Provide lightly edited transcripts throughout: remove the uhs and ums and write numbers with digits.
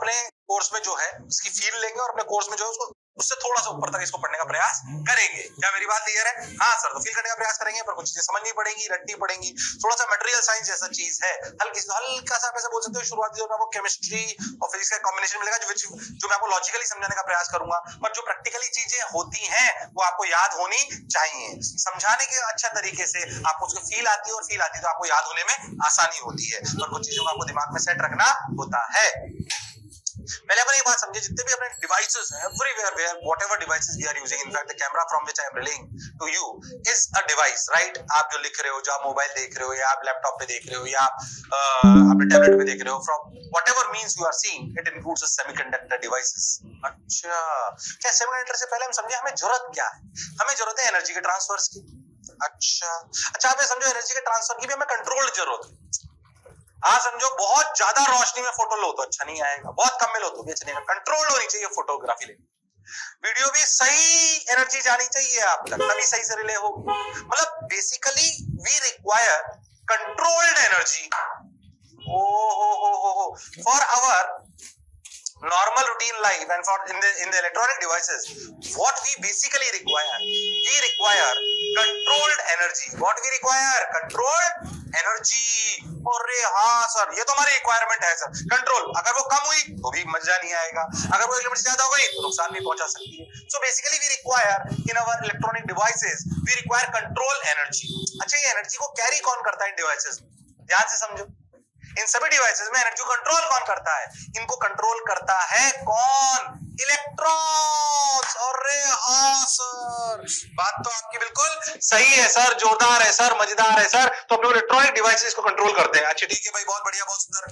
अपने कोर्स में जो है इसकी फील लेंगे और अपने कोर्स में जो है उसको उससे थोड़ा सा ऊपर तक इसको पढ़ने का प्रयास करेंगे। क्या मेरी बात क्लियर है? हाँ सर, तो फील करने का प्रयास करेंगे, पर कुछ चीजें समझनी पड़ेंगी, रटनी पड़ेंगी। थोड़ा सा मटेरियल साइंस जैसा चीज है, हल्का सा आप ऐसे बोल सकते हो शुरुआती दौर में आपको केमिस्ट्री और फिजिक्स का कॉम्बिनेशन मिलेगा जो मैं आपको लॉजिकली समझाने का प्रयास करूंगा, पर जो प्रैक्टिकली चीजें होती हैं वो आपको याद होनी चाहिए। समझाने के अच्छा तरीके से आपको उसको फील आती है और फील आती है तो आपको याद होने में आसानी होती है, पर कुछ चीजों को आपको दिमाग में सेट रखना होता है। पहले अपन ये बात समझे, जितने भी अपने डिवाइसेस हैं, everywhere where whatever devices we are using, in fact the camera from which I am relaying to you is a device, right? आप जो लिख रहे हो, जो आप मोबाइल देख रहे हो, या आप लैपटॉप पे देख रहे हो, या आप अपने टैबलेट पे देख रहे हो, from whatever means you are seeing, it includes a semiconductor devices. अच्छा, क्या सेमीकंडक्टर से पहले हम समझे हमें जरूरत क्या है? हमें जरूरत है एनर्जी के ट्रांसफर्स की। अच्छा आप ये समझो एनर्जी के ट्रांसफर की भी हमें कंट्रोल जरूरत है। हाँ समझो, बहुत ज्यादा रोशनी में फोटो लो तो अच्छा नहीं आएगा, बहुत कम में लो तो भी अच्छा नहीं आएगा। कंट्रोल होनी चाहिए फोटोग्राफी ले। वीडियो भी सही एनर्जी जानी चाहिए आप तक, तभी सही से रिले होगी। मतलब basically we require controlled energy for our normal routine life and for in the electronic devices. What we basically require controlled energy. What we require controlled energy. अरे हाँ सर, ये तो हमारी रिक्वायरमेंट है सर, कंट्रोल। अगर वो कम हुई तो भी मजा नहीं आएगा, अगर वो एक लिमिट से ज्यादा हो गई तो नुकसान भी पहुंचा सकती है। So basically we require in our electronic devices we require control energy. अच्छा, ये एनर्जी को कैरी कौन करता है इन डिवाइसेस में? ध्यान से समझो, इन सभी डिवाइसेस में एनर्जी कंट्रोल कौन करता है? इनको कंट्रोल करता है कौन? इलेक्ट्रॉन्स। अरे हाँ सर, बात तो आपकी बिल्कुल सही है सर, जोरदार है सर, मजेदार है सर। तो अपने इलेक्ट्रॉनिक डिवाइसेस को कंट्रोल करते हैं। अच्छा ठीक है भाई, बहुत बढ़िया, बहुत सुंदर।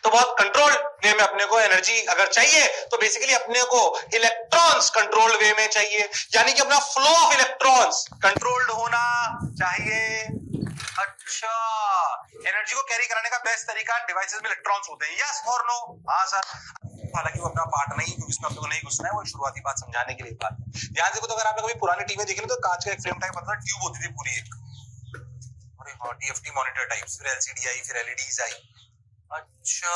तो बहुत कंट्रोल वे में अपने को एनर्जी अगर चाहिए तो बेसिकली अपने को इलेक्ट्रॉन्स कंट्रोल्ड वे में चाहिए, यानी कि अपना फ्लो ऑफ इलेक्ट्रॉन्स कंट्रोल्ड होना चाहिए। अच्छा, एनर्जी को कैरी कराने का बेस्ट तरीका डिवाइसेस में इलेक्ट्रॉन्स होते हैं, यस और नो? हाँ सर, हालांकि वो अपना पार्ट नहीं, क्योंकि इसमें आपको नहीं घुसना है, वो शुरुआती बात समझाने के लिए बात। ध्यान देखो, तो अगर आपने कभी पुरानी टीवी देखी तो कांच का एक फ्रेम टाइप मतलब ट्यूब होती थी पूरी एक, अरे हाँ, टीएफटी मॉनिटर टाइप, फिर एलसीडी आई, फिर एलईडीज आई। अच्छा,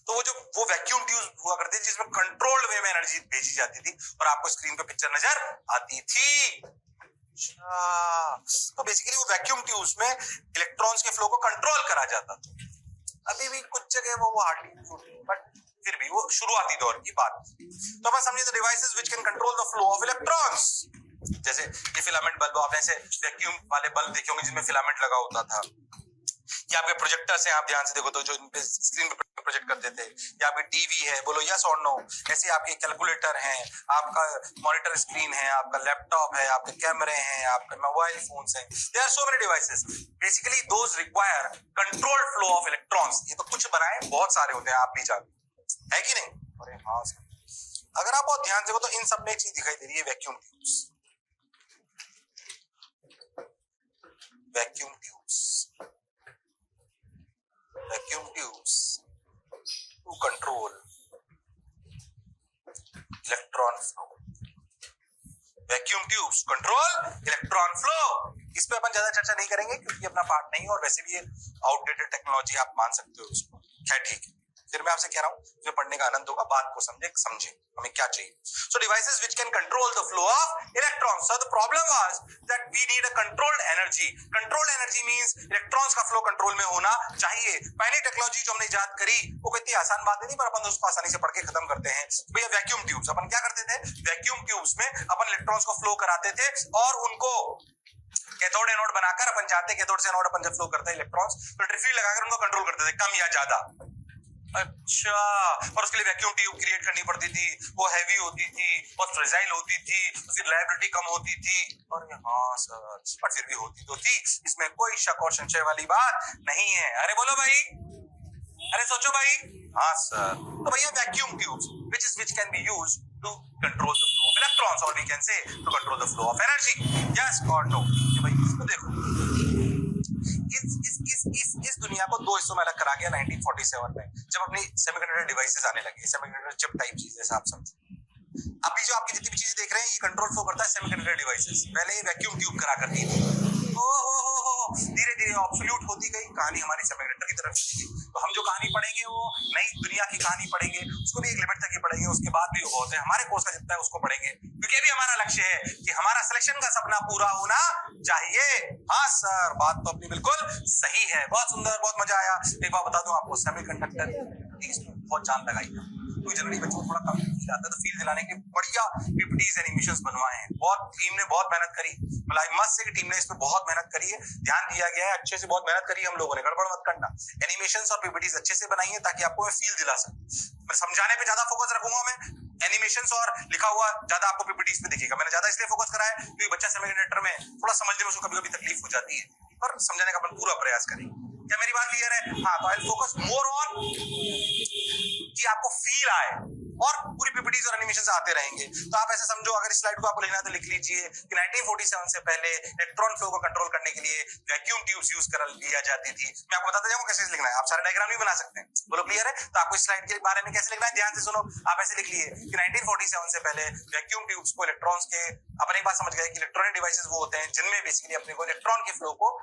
तो वो वैक्यूम ट्यूब हुआ करती थी जिसमें कंट्रोल्ड वे में एनर्जी भेजी जाती थी और आपको स्क्रीन पे पिक्चर नजर आती थी। तो बेसिकली वो वैक्यूम ट्यूब्स में इलेक्ट्रॉन्स के फ्लो को कंट्रोल करा जाता था। अभी भी कुछ जगह वो हार्डली, बट फिर भी वो शुरुआती दौर की बात। तो अपन समझे, the devices which can control the flow of electrons, जैसे ये फिलामेंट बल्ब, आपने ऐसे वैक्यूम वाले बल्ब देखे होंगे जिसमें फिलामेंट लगा होता था, या आपके प्रोजेक्टर्स हैं, आप ध्यान से देखो तो जो स्क्रीन पे प्रोजेक्ट करते थे, या आपकी टीवी है, बोलो यस और नो? ऐसे आपके कैलकुलेटर हैं, आपका मॉनिटर स्क्रीन है, आपका लैपटॉप है, आपके कैमरे हैं, आपके मोबाइल फोन्स हैं, there are so many devices. Basically those require controlled flow of electrons. ये तो कुछ बनाए, बहुत सारे होते हैं, आप भी जानते है कि नहीं? अरे हाँ, अगर आप बहुत ध्यान से देखो तो इन सब में एक चीज दिखाई दे रही है, vacuum tubes. Vacuum tubes, vacuum tubes to control electron flow. Vacuum tubes control electron flow. इस पे अपन ज्यादा चर्चा नहीं करेंगे क्योंकि अपना पार्ट नहीं, और वैसे भी ये आउटडेटेड टेक्नोलॉजी आप मान सकते हो उसको। खैर ठीक है, फिर मैं आपसे कह रहा हूँ जो पढ़ने का आनंद होगा, बात को समझे हमें क्या चाहिए। So devices which can control the flow of electrons. So the problem was that we need a controlled energy. Controlled energy means electrons का flow कंट्रोल में होना चाहिए। पहली टेक्नोलॉजी जो हमने इजाद करी वो कोई इतनी आसान बात नहीं, पर अपन उसको आसानी से पढ़ के खत्म करते हैं। भैया वैक्यूम ट्यूब्स, अपन क्या करते थे? वैक्यूम ट्यूब्स में अपन इलेक्ट्रॉन्स को फ्लो कराते थे और उनको कैथोड एनोड बनाकर, अपन चाहते कैथोड से एनोड अपन जब फ्लो करते हैं इलेक्ट्रॉन्स तो ट्रिफ्यूल लगाकर उनको कंट्रोल करते थे, कम या ज्यादा। अच्छा, और उसके लिए वैक्यूम ट्यूब क्रिएट करनी पड़ती थी, वो हैवी होती थी, बहुत फ्रेजाइल होती थी, उसकी रिलायबिलिटी कम होती थी। और हाँ सर, पर फिर भी होती तो थी, इसमें कोई शक और संशय वाली बात नहीं है। अरे बोलो भाई, अरे सोचो भाई। हाँ सर, तो भैया vacuum tubes which can be used to control the flow of electrons, or we can say to control the flow of energy. Yes or no? ये भाई इसको देखो, इस दुनिया को दो हिस्सों में अलग करा गया 1947 में, जब अपनी सेमीकंडक्टर डिवाइसेस आने लगे, सेमीकंडक्टर चिप टाइप चीजें, जैसा आप समझो। अभी जो आपकी जितनी भी चीजें देख रहे हैं ये कंट्रोल फ्लो करता है सेमीकंडक्टर डिवाइसेस। पहले ये वैक्यूम ट्यूब करा करती थी, धीरे धीरे ऑब्सोल्यूट होती गई कहानी, हमारी सेमीकंडक्टर की तरफ चली गई। तो हम जो कहानी पढ़ेंगे वो नई दुनिया की कहानी पढ़ेंगे, उसको भी एक लिमिट तक ही पढ़ेंगे, उसके बाद भी बहुत है, हमारे कोर्स का जितना है उसको पढ़ेंगे, क्योंकि भी हमारा लक्ष्य है कि हमारा सिलेक्शन का सपना पूरा होना चाहिए। हाँ सर, बात तो अपनी बिल्कुल सही है। बहुत सुंदर, बहुत मजा आया। एक बात बता दूं आपको, सेमीकंडक्टर इसमें बहुत जान लगाई है, क्योंकि जनरली बच्चों को थोड़ा कम फील आता है, तो फील दिलाने के बढ़िया पीपीटीज एनिमेशंस बनवाए हैं। बहुत टीम ने बहुत मेहनत करी, मतलब मस्त से की टीम ने इस पे बहुत मेहनत करी है, ध्यान दिया गया है, अच्छे से बहुत मेहनत करी है हम लोगों ने, गड़बड़ मत करना। एनिमेशंस और पीपीटीज अच्छे से बनाई है ताकि आपको मैं फील दिला सकूं। मैं समझाने पे ज्यादा फोकस रखूंगा, मैं एनिमेशंस और लिखा हुआ ज्यादा आपको पीपीटीज पे दिखेगा। मैंने ज्यादा इसलिए फोकस करा है क्योंकि बच्चा सेमीकंडक्टर में थोड़ा समझने में उसको कभी कभी तकलीफ हो जाती है, पर समझाने का अपन पूरा प्रयास करेंगे। क्या मेरी बात क्लियर है? हाँ, तो आई फोकस मोर ऑन कि आपको फील आए, और पूरी पीपीटीज और एनिमेशन आते रहेंगे। तो आप ऐसे समझो, अगर इस स्लाइड को आपको लिखना है तो लिख लीजिए कि 1947 से पहले इलेक्ट्रॉन फ्लो को कंट्रोल करने के लिए वैक्यूम ट्यूब्स यूज कर लिया जाती थी। मैं आपको बताता जाऊंगा कैसे लिखना है, आप सारे डायग्राम भी बना सकते हैं। बोलो क्लियर है? तो आपको इस स्लाइड के बारे में कैसे लिखना है, ध्यान से सुनो। आप ऐसे लिख लिए कि 1947 से पहले वैक्यूम ट्यूब्स को इलेक्ट्रॉन्स के, अपन एक बात समझ गए कि इलेक्ट्रॉनिक डिवाइसेस वो होते हैं जिनमें बेसिकली अपने को इलेक्ट्रॉन के फ्लो को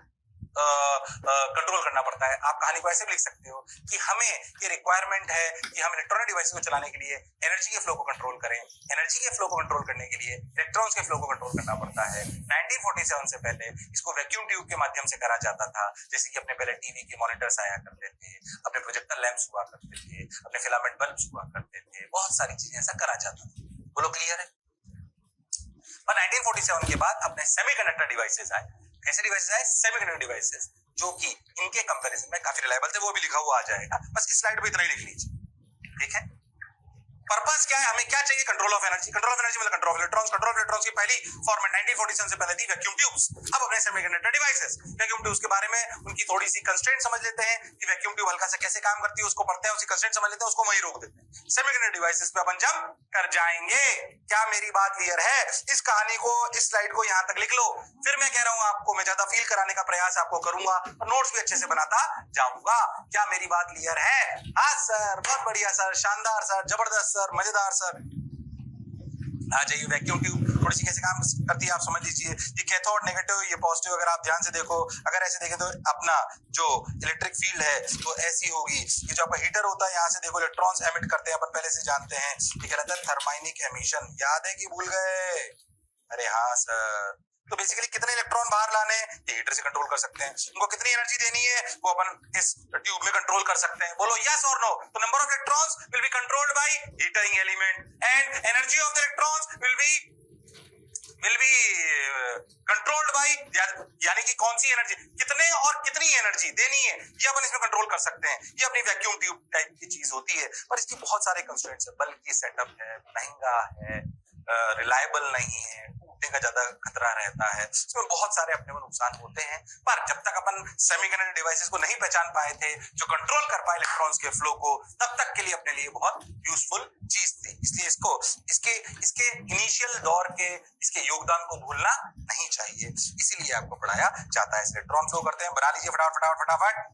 कंट्रोल करना पड़ता है। आप कहानी को ऐसे भी लिख सकते हो कि हमें ये रिक्वायरमेंट है कि हम इलेक्ट्रॉनिक डिवाइसेस को चलाने के लिए एनर्जी के फ्लो को कंट्रोल करें। एनर्जी के फ्लो को कंट्रोल करने के लिए इलेक्ट्रॉन्स के फ्लो को कंट्रोल करना पड़ता है। 1947 से पहले इसको वैक्यूम ट्यूब के माध्यम से करा जाता था, जैसे कि अपने पहले टीवी के मॉनिटर्स आया करते थे, अपने प्रोजेक्टर लैंप्स हुआ करते थे, अपने फिलामेंट बल्ब्स हुआ करते थे, बहुत सारी चीजें ऐसा करा जाता था। बोलो क्लियर है? पर 1947 के बाद अपने सेमीकंडक्टर डिवाइसेस आए। कैसे डिवाइसेस आए? सेमीकंडक्टर डिवाइसेस, जो कि इनके कंपैरिजन में काफी रिलायबल थे, वो भी लिखा हुआ आ जाएगा, बस इस स्लाइड पे इतना ही लिख लीजिए। ठीक है? पर्पस क्या है, हमें क्या चाहिए? Control of energy. Control of energy मतलब control of electrons. Control of electrons की पहली फॉर्मेट 1947 से पहले थी वैक्यूम ट्यूब्स। अब अपने सेमीकंडक्टर डिवाइसेस, वैक्यूम ट्यूब्स के बारे में उनकी थोड़ी सी कंस्ट्रेंट समझ लेते हैं कि वैक्यूम ट्यूब हल्का सा कैसे काम करती है, उसको पढ़ते हैं, उसकी कंस्ट्रेंट समझ लेते हैं, उसको वहीं रोक देते हैं। सेमीकंडक्टर डिवाइसेस पे अपन जंप कर जाएंगे। क्या मेरी बात क्लियर है? इस कहानी को, इस स्लाइड को यहां तक लिख लो, फिर मैं कह रहा हूं आपको, मैं ज्यादा फील कराने का प्रयास आपको करूंगा और नोट्स भी अच्छे से बनाता जाऊंगा। क्या मेरी बात क्लियर है? हाँ सर, बहुत बढ़िया सर, शानदार सर, जबरदस्त सर, मजेदार सर। आ जाइए। वैक्यूम ट्यूब थोड़ी सी कैसे काम करती है आप समझ लीजिए। ये कैथोड नेगेटिव, ये पॉजिटिव, अगर आप ध्यान से देखो, अगर ऐसे देखें तो अपना जो इलेक्ट्रिक फील्ड है वो ऐसी होगी। ये जो आपका हीटर होता है, यहाँ से देखो इलेक्ट्रॉन्स एमिट करते हैं, अपन पहले से जानते हैं। ये कहलाता है थर्माइनिक एमिशन। याद है कि भूल गए? अरे हाँ सर। तो बेसिकली कितने इलेक्ट्रॉन बाहर लाने, ये हीटर से कंट्रोल कर सकते हैं। उनको कितनी एनर्जी देनी है, वो अपन इस ट्यूब में कंट्रोल कर सकते हैं। बोलो यस और नो? तो number of electrons will be controlled by heating element and energy of the electrons will be controlled bye, यानी कि कौन सी एनर्जी, कितने और कितनी एनर्जी देनी है, ये अपन इसमें कंट्रोल कर सकते हैं। ये अपनी वैक्यूम ट्यूब टाइप की चीज होती है, पर इसकी बहुत सारे कंस्ट्रेंट्स है। बल्कि सेटअप है, महंगा है, रिलायबल नहीं है, टूटने का ज्यादा खतरा रहता है, इसमें बहुत सारे अपने को नुकसान होते हैं। पर जब तक अपन सेमीकंडक्टर डिवाइसेस को नहीं पहचान पाए थे जो कंट्रोल कर पाए इलेक्ट्रॉन्स के फ्लो को, तब तक के लिए अपने लिए बहुत यूजफुल चीज थी। इसलिए इसको इसके इनिशियल दौर के इसके योगदान को भूलना नहीं चाहिए, इसीलिए आपको पढ़ाया जाता है। इलेक्ट्रॉन फ्लो करते हैं, बना लीजिए फटाफट।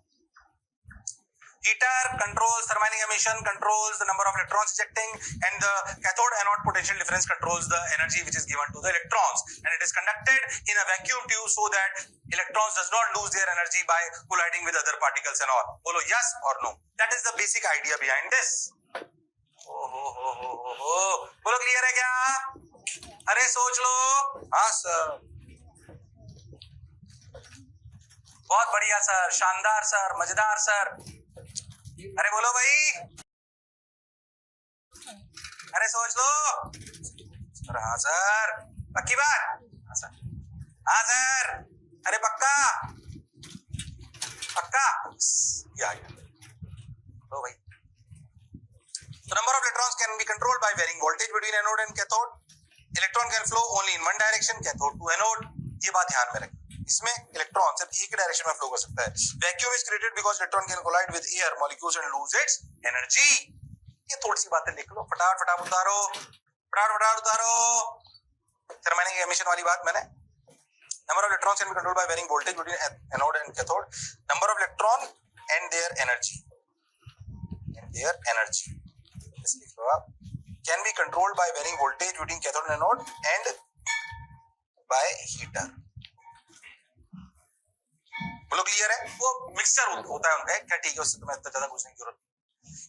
Heater controls thermionic emission, controls the number of electrons ejecting, and the cathode anode potential difference controls the energy which is given to the electrons, and it is conducted in a vacuum tube so that electrons does not lose their energy by colliding with other particles and all. Bolo yes or no? That is the basic idea behind this. हो बोलो clear है क्या? अरे सोच लो। हाँ sir, बहुत बढ़िया sir, शानदार सर, मजेदार सर। अरे बोलो भाई, अरे सोच लो। हाँ सर, पक्की बात? हाँ सर, हाँ सर, अरे पक्का या लो भाई। तो number of electrons can be controlled by varying voltage between anode and cathode. Electron can flow only in one direction, cathode to anode. ये बात ध्यान में रखें, इसमें इलेक्ट्रॉन सिर्फ एक ही डायरेक्शन में फ्लो कर सकता है। Vacuum is created because electron can collide with air molecules and lose its energy. ये थोड़ी सी बातें लिख लो, फटाफट उतारो। थर्मोडायनामिक एमिशन वाली बात मैंने, number of electrons can be controlled by varying voltage between anode and cathode. Number of electron and their energy, इस लिख लो आप, can be controlled by varying voltage between cathode and anode and by heater. बोलो clear है? वो mixture होता है उनका, क्या ठीक है, उससे तुम्हें इतना ज्यादा पूछने की जरूरत नहीं।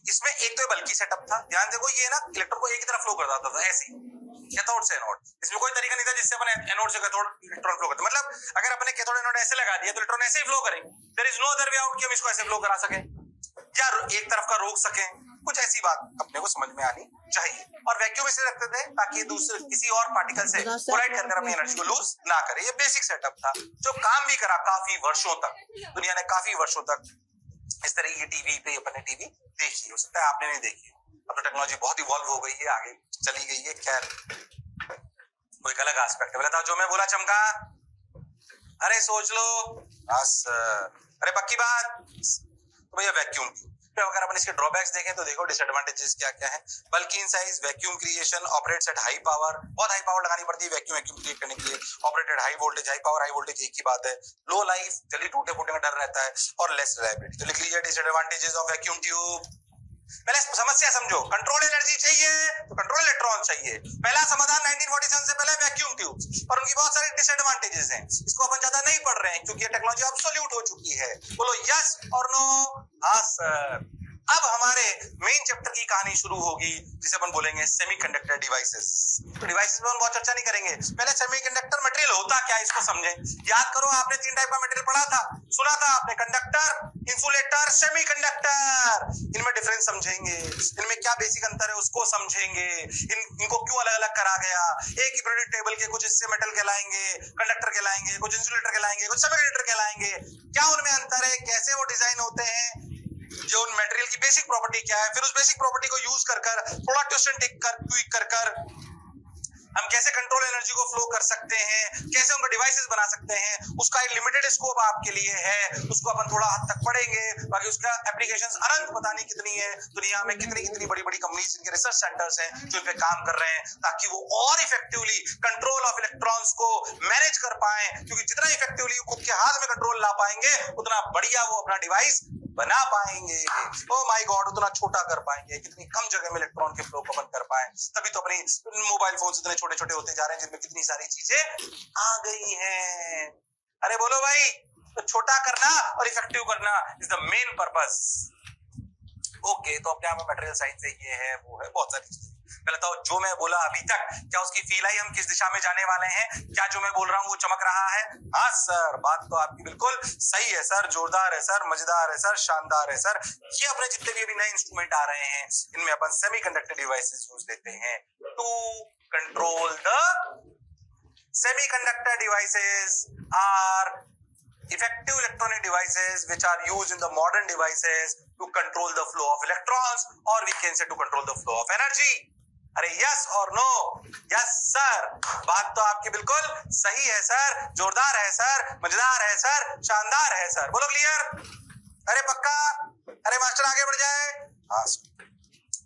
इसमें एक तो बल्कि सेटअप था, ध्यान देखो, ये ना इलेक्ट्रॉन को एक ही तरफ फ्लो कर देता था ऐसे, कैथोड से एनोड। इसमें कोई तरीका नहीं था जिससे अपन एनोड से कैथोड इलेक्ट्रॉन फ्लो करते, मतलब अगर अपने कैथोड एनोड ऐसे लगा दिया तो इलेक्ट्रॉन ऐसे ही फ्लो करेंगे। There is no other way out कि हम इसको ऐसे फ्लो करा सकें या एक तरफ का रोक सकें, कुछ ऐसी बात अपने को समझ में आनी चाहिए। और वैक्यूम इसलिए रखते थे ताकि दूसरे किसी और पार्टिकल से कोलाइड करकर अपनी एनर्जी को लूज ना करे। ये बेसिक सेटअप था जो काम भी करा काफी वर्षों तक, दुनिया ने काफी वर्षों तक इस तरह की टीवी पे अपने टीवी देखी, हो सकता है आपने नहीं देखी, अब तो टेक्नोलॉजी बहुत इवॉल्व हो गई है, आगे चली गई है, खैर वो एक अलग एस्पेक्ट है। बोला था जो मैं बोला चमका, अरे सोच लो, अरे पक्की बात, तो भैया वैक्यूम की अगर अपन इसके ड्रॉबैक्स देखें तो देखो डिसएडवांटेजेस क्या क्या है। बल्कि in size vacuum creation operates at high power, बहुत हाई पावर लगानी पड़ती है वैक्यूम क्रिएट करने के लिए। Operated high voltage, high power high voltage एक ही बात है। लो लाइफ, जल्दी टूटे फूटने का डर रहता है, और लेस रिलायबिलिटी। तो लिख लीजिए डिसएडवांटेजेस ऑफ वैक्यूम ट्यूब। पहले समस्या समझो, कंट्रोल एनर्जी चाहिए तो कंट्रोल इलेक्ट्रॉन चाहिए। पहला समाधान 1947 से पहले वैक्यूम ट्यूब्स, पर उनकी बहुत सारे डिसएडवांटेजेस हैं, इसको अपन ज्यादा नहीं पढ़ रहे हैं क्योंकि ये टेक्नोलॉजी ऑब्सोल्यूट हो चुकी है। बोलो यस और नो? हाँ सर। अब हमारे मेन चैप्टर की कहानी शुरू होगी जिसे अपन बोलेंगे सेमीकंडक्टर डिवाइसेस। तो डिवाइसेस में हम बहुत चर्चा नहीं करेंगे, पहले सेमीकंडक्टर मटेरियल होता क्या है इसको समझें। याद करो, आपने 3 टाइप का मटेरियल पढ़ा था, सुना था आपने, कंडक्टर, इंसुलेटर, सेमीकंडक्टर। इनमें डिफरेंस समझेंगे, इनमें क्या बेसिक अंतर है उसको समझेंगे, इनको क्यों अलग अलग करा गया। एक ही पीरियोडिक टेबल के कुछ हिस्से मेटल कहलाएंगे, कंडक्टर कहलाएंगे, कुछ इंसुलेटर कहलाएंगे, कुछ सेमीकंडक्टर कहलाएंगे। क्या उनमें अंतर है, कैसे वो डिजाइन होते हैं, जो उन मटेरियल की बेसिक प्रॉपर्टी क्या है, फिर उस बेसिक प्रॉपर्टी को यूज कर थोड़ा ट्विस्ट एंड ट्विक कर हम कैसे कंट्रोल एनर्जी को फ्लो कर सकते हैं, कैसे उनका डिवाइसेस बना सकते हैं, उसका एक लिमिटेड स्कोप आपके लिए है, उसको अपन थोड़ा हद तक पढ़ेंगे। बाकी उसका एप्लीकेशंस अनंत पता नहीं कितनी है, दुनिया में कितनी बड़ी बड़ी कंपनीज, इनके रिसर्च सेंटर्स हैं जो इन पे काम कर रहे हैं ताकि वो और इफेक्टिवली कंट्रोल ऑफ इलेक्ट्रॉन्स को मैनेज कर पाए, क्योंकि जितना इफेक्टिवली खुद के हाथ में कंट्रोल ला पाएंगे उतना बढ़िया वो अपना डिवाइस बना पाएंगे। ओ माय गॉड, उतना छोटा कर पाएंगे, कितनी कम जगह में इलेक्ट्रॉन के फ्लो को बंद कर पाए। तभी तो अपनी मोबाइल फोन इतने छोटे छोटे होते जा रहे हैं जिनमें कितनी सारी चीजें आ गई हैं। अरे बोलो भाई, तो छोटा करना और इफेक्टिव करना is the main purpose. Okay, तो अपने आप में मटेरियल साइंस से ये है वो है, बहुत सारी चीजें। पहले तो जो मैं बोला अभी तक, क्या उसकी फील आई, हम किस दिशा में जाने वाले हैं, क्या जो मैं बोल रहा हूँ वो चमक रहा है? हाँ सर, बात तो आपकी बिल्कुल सही है सर, जोरदार है सर, मजेदार है सर, शानदार है सर। ये अपने जितने भी अभी नए इंस्ट्रूमेंट आ रहे हैं इनमें अपन सेमीकंडक्टर डिवाइसेस यूज लेते हैं to control the semiconductor devices are effective electronic devices which are used in the modern devices to control the flow of electrons, or we can say to control the flow of energy. अरे yes और no? Yes sir, बात तो आपकी बिल्कुल सही है sir, जोरदार है सर, मजेदार है सर, शानदार है सर। बोलो क्लियर? अरे पक्का? अरे मास्टर आगे बढ़ जाए। हाँ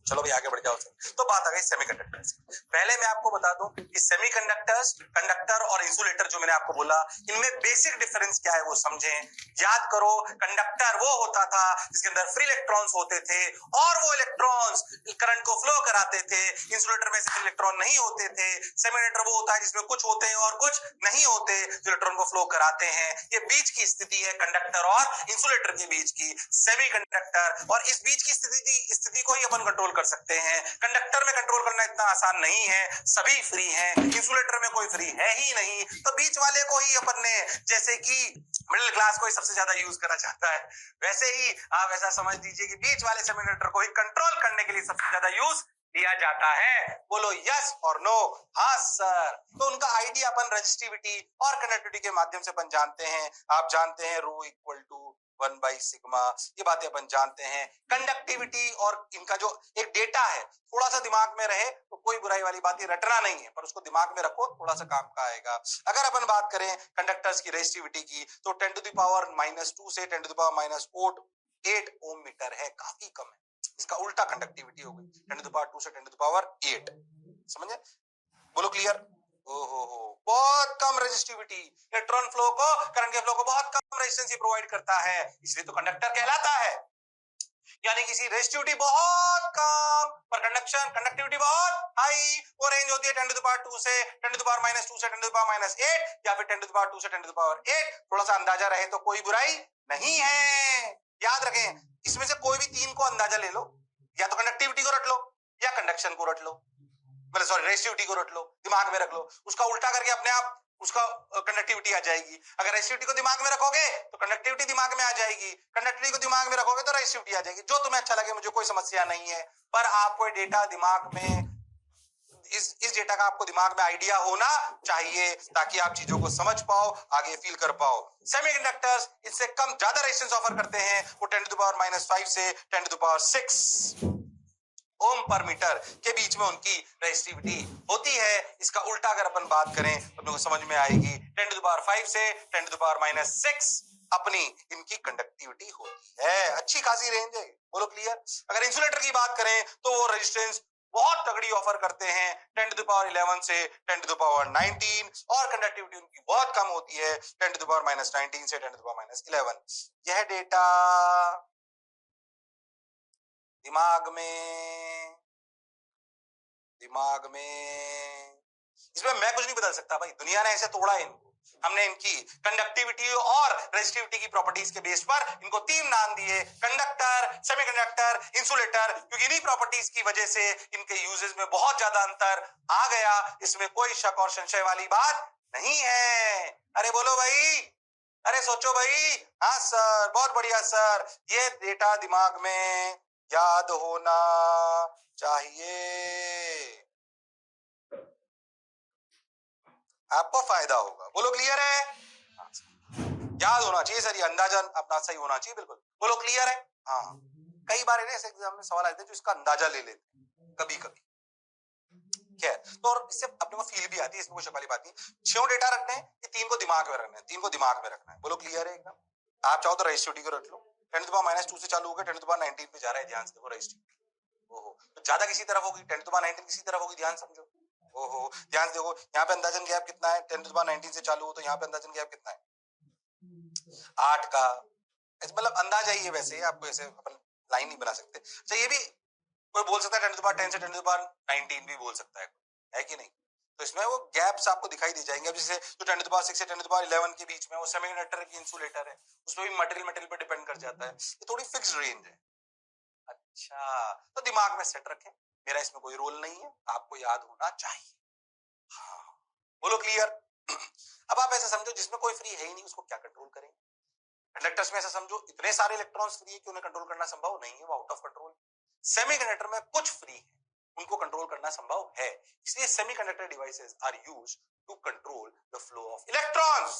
चलो भाई आगे बढ़ जाओ सर। तो बात आ गई सेमीकंडक्टर्स। पहले मैं आपको बता दूं कि सेमीकंडक्टर्स, कंडक्टर और इंसुलेटर जो मैंने आपको बोला, इनमें बेसिक डिफरेंस क्या है वो समझें। याद करो, कंडक्टर वो होता था जिसके अंदर फ्री इलेक्ट्रॉन्स होते थे और वो इलेक्ट्रॉन्स करंट को फ्लो कराते थे। इंसुलेटर में ऐसे इलेक्ट्रॉन नहीं होते थे। सेमीकंडक्टर वो होता है जिसमें कुछ होते हैं और कुछ नहीं होते, जो इलेक्ट्रॉन को फ्लो कराते हैं। ये बीच की स्थिति है कंडक्टर और इंसुलेटर के बीच की, सेमीकंडक्टर। और इस बीच की स्थिति को ही अपन कंट्रोल कर सकते हैं। कंडक्टर में कंट्रोल करना इतना आसान नहीं है, सभी फ्री हैं, इंसुलेटर में कोई फ्री है ही नहीं। तो बीच वाले को ही अपन ने, जैसे कि मिडिल क्लास को ही सबसे ज्यादा यूज करना चाहता है, वैसे ही आप ऐसा समझ लीजिए कि बीच वाले सेमीकंडक्टर को ही कंट्रोल करने के लिए सबसे ज्यादा यूज दिया जाता है। बोलो यस और नो? हाँ सर। तो उनका आइडिया अपन रेजिस्टिविटी और कंडक्टिविटी के माध्यम से अपन जानते हैं। आप जानते हैं rho equal to 1 by sigma, ये बातें अपन जानते हैं। कंडक्टिविटी और इनका जो एक डेटा है, थोड़ा सा दिमाग में रहे तो कोई बुराई वाली बात, ये रटना नहीं है, पर उसको दिमाग में रखो, थोड़ा सा काम का आएगा। अगर अपन बात करें कंडक्टर्स की रेजिस्टिविटी की, तो 10 to the power -2 से 10 to the power -8 ohm meter है, काफी कम है। इसका उल्टा कंडक्टिविटी हो गई, 10 to the power 2 से 10 to the power 8। समझे? बोलो क्लियर? ओहो, बहुत कम रेजिस्टिविटी, इलेक्ट्रॉन फ्लो को, करंट के फ्लो को बहुत कम रेजिस्टेंस प्रोवाइड करता है, इसलिए तो कंडक्टर कहलाता है। यानी किसी रेजिस्टिविटी बहुत कम पर कंडक्टिविटी बहुत हाई, वो रेंज होती है 10 टू द पावर 2 से 10 टू द पावर -2 से 10 टू द पावर -8 या फिर 10 टू द पावर 2 से 10 टू द पावर 8। थोड़ा सा अंदाजा रहे तो कोई बुराई नहीं है। याद रखें, इसमें से कोई भी तीन को अंदाजा ले लो, या तो कंडक्टिविटी को रट लो या कंडक्शन को रट लो, मतलब सॉरी रेजिस्टिविटी को रट लो, दिमाग में रख लो, उसका उल्टा करके अपने आप उसका कंडक्टिविटी आ जाएगी। अगर रेजिस्टिविटी को दिमाग में रखोगे तो कंडक्टिविटी दिमाग में आ जाएगी, कंडक्टिविटी को दिमाग में रखोगे तो रेजिस्टिविटी आ जाएगी। जो तुम्हें अच्छा लगे, मुझे कोई समस्या नहीं है, पर आपको डेटा दिमाग में, इस डेटा का आपको दिमाग में आइडिया होना चाहिए ताकि आप चीजों को समझ पाओ, आगे फील कर पाओ। सेमीकंडक्टर्स इससे कम ज्यादा रेजिस्टेंस ऑफर करते हैं, वो 10 टू द पावर -5 से 10 टू द पावर 6 ओम पर मीटर के बीच में उनकी रेजिस्टिविटी होती है। इसका उल्टा अगर अपन बात करें तो अपने को समझ में आएगी 10 टू द पावर 5 से 10 टू द पावर -6 अपनी इनकी कंडक्टिविटी होती है। अच्छी खासी रेंज है, बोलो क्लियर। अगर इंसुलेटर की बात करें तो वो रेजिस्टेंस बहुत तगड़ी ऑफर करते हैं 10 टू द पावर 11 से 10 टू द पावर 19, और कंडक्टिविटी उनकी बहुत कम होती है 10 टू द पावर -19 से 10 टू द पावर -11। यह डेटा दिमाग में इसमें मैं कुछ नहीं बदल सकता भाई, दुनिया ने ऐसे तोड़ा है इनको। हमने इनकी कंडक्टिविटी और रेजिस्टिविटी की प्रॉपर्टीज के बेस पर इनको तीन नाम दिए, कंडक्टर, सेमीकंडक्टर, इंसुलेटर, क्योंकि इन्हीं प्रॉपर्टीज की वजह से इनके यूजेस में बहुत ज्यादा अंतर आ गया। इसमें कोई शक और संशय वाली बात नहीं है। अरे बोलो भाई, अरे सोचो भाई। हाँ सर, बहुत बढ़िया सर, ये डेटा दिमाग में याद होना चाहिए, आपको फायदा होगा। बोलो क्लियर है? याद होना चाहिए सर, ये अंदाजा अपना सही होना चाहिए। बिल्कुल, बोलो क्लियर है? हाँ, कई बार ऐसे एग्जाम में सवाल आते हैं जो इसका अंदाजा ले लेते हैं कभी कभी, खैर। तो और इससे अपने को फील भी आती है, इसमें कोई शक वाली बात नहीं। 6 डेटा रखने हैं, ये 3 को दिमाग में रखना है, 3 को दिमाग में रखना है। बोलो क्लियर है एकदम? आप चाहो तो रेजिस्टिविटी को रख लो, 10 टू द पावर -2 से चालू होगा, 10 टू द पावर 19 पे जा रहा है, ध्यान से देखो रेजिस्टिविटी। ओहो, तो ज्यादा किसी तरफ होगी, 10 टू द पावर 19 किसी तरफ होगी, ध्यान समझो। ओहो, ध्यान से देखो, यहाँ पे अंदाजन गैप कितना है, 10 टू द पावर 19 से चालू हो तो यहाँ पे अंदाजन गैप कितना है, 8 का। मतलब अंदाजा ही है, वैसे आपको ऐसे अपन लाइन नहीं बना सकते। अच्छा, ये भी कोई बोल सकता है 10 टू द पावर 10 से 10 टू द पावर 19 भी बोल सकता है कि नहीं? तो इसमें वो गैप्स आपको दिखाई दे जाएंगे। अब जैसे जो 10 टू द पावर 6 से 10 टू द पावर 11 के बीच में वो सेमीकंडक्टर की इंसुलेटर है, उसमें भी मटेरियल पे डिपेंड कर जाता है, ये थोड़ी फिक्स्ड रेंज है। अच्छा, तो दिमाग में सेट रखें, मेरा इसमें कोई रोल नहीं है, आपको याद होना चाहिए। हाँ, बोलो क्लियर? अब आप ऐसा समझो जिसमें कोई फ्री है ही नहीं, उसको क्या कंट्रोल करेंगे? कंडक्टर्स में ऐसा समझो इतने सारे इलेक्ट्रॉन्स फ्री है कि उन्हें कंट्रोल करना संभव नहीं है, वो आउट ऑफ कंट्रोल। सेमीकंडक्टर में कुछ फ्री है, उनको कंट्रोल करना संभव है, इसलिए semiconductor devices are used to control the flow of electrons.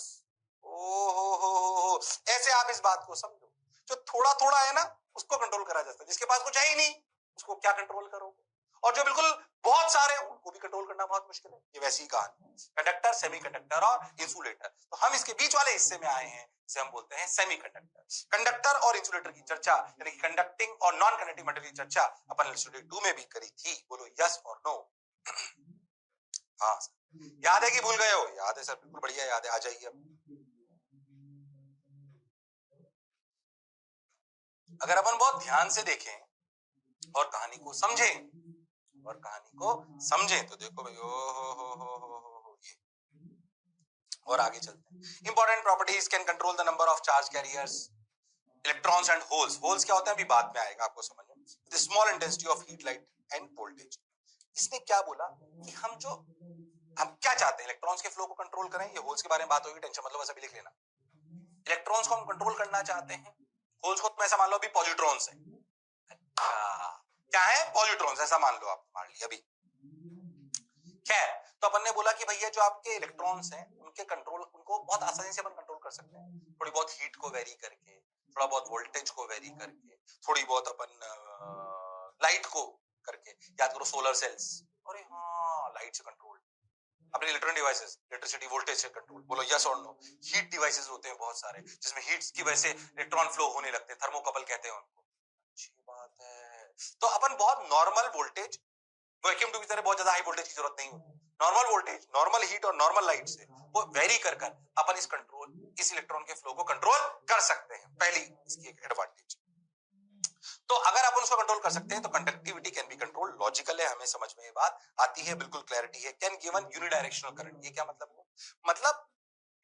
ओहो, ऐसे आप इस बात को समझो, जो थोड़ा थोड़ा है ना उसको कंट्रोल करा जाता है, जिसके पास कुछ है ही नहीं उसको क्या कंट्रोल करोगे, और जो बिल्कुल बहुत सारे उनको भी कंट्रोल करना बहुत मुश्किल है। ये वैसी ही कहानी, कंडक्टर, सेमीकंडक्टर और इंसुलेटर। तो हम इसके बीच वाले हिस्से में आए हैं, इसे हम बोलते हैं सेमीकंडक्टर। कंडक्टर और इंसुलेटर की चर्चा, यानी कि कंडक्टिंग और नॉन कंडक्टिंग मटेरियल की चर्चा अपन स्टूडेंट 2 में भी करी थी। बोलो यस और नो? हाँ, याद है कि भूल गए हो? याद है सर, बिल्कुल बढ़िया याद है, आ जाइए अब। अगर अपन बहुत ध्यान से देखें और कहानी को समझें तो देखो भाई, ओ ये। और आगे चलते हैं। Important properties can control the number of charge carriers, electrons and holes. Holes क्या होता है अभी बाद में आएगा आपको समझ में। The small intensity of heat, light end voltage. इसने क्या बोला कि हम क्या चाहते हैं, इलेक्ट्रॉन्स के फ्लो को कंट्रोल करें। ये होल्स के बारे में बात होगी, टेंशन मतलब ऐसा भी लिख लेना। इलेक्ट्रॉन्स को हम कंट्रोल करना चाहते हैं, होल्स को तुम ऐसा मान लो अभी पॉजिट्रॉन्स है। अच्छा, क्या है? पॉजिट्रॉन्स, ऐसा मान लो आप, मान लिया अभी। खैर, तो अपन ने बोला कि भैया जो आपके इलेक्ट्रॉन्स हैं उनके कंट्रोल, उनको बहुत आसानी से अपन कंट्रोल कर सकते हैं, थोड़ी बहुत हीट को वेरी करके, थोड़ा बहुत वोल्टेज को वेरी करके, थोड़ी बहुत अपन लाइट को करके। याद करो सोलर सेल्स, अरे हाँ, लाइट से कंट्रोल। अपने इलेक्ट्रॉनिक डिवाइसेस, इलेक्ट्रिसिटी वोल्टेज से कंट्रोल। बोलो यस और नो? हीट डिवाइसेस होते हैं बहुत सारे, जिसमें हीट की वजह से इलेक्ट्रॉन फ्लो होने लगते हैं, थर्मोकपल कहते हैं उनको। अच्छी बात है। तो अपन बहुत नॉर्मल वोल्टेज, वैक्यूम ट्यूब की तरह बहुत ज्यादा हाई वोल्टेज की जरूरत नहीं होती, नॉर्मल वोल्टेज, नॉर्मल हीट और नॉर्मल लाइट से वो वेरी कर अपन इस इलेक्ट्रॉन के फ्लो को कंट्रोल कर सकते हैं। पहली इसकी एक एडवांटेज। तो अगर आप उसको कंट्रोल कर सकते हैं तो conductivity can be control. Logical है, हमें समझ में ये बात आती है, बिल्कुल क्लैरिटी है। कैन गिवन यूनिडायरेक्शनल करंट, ये क्या मतलब? मतलब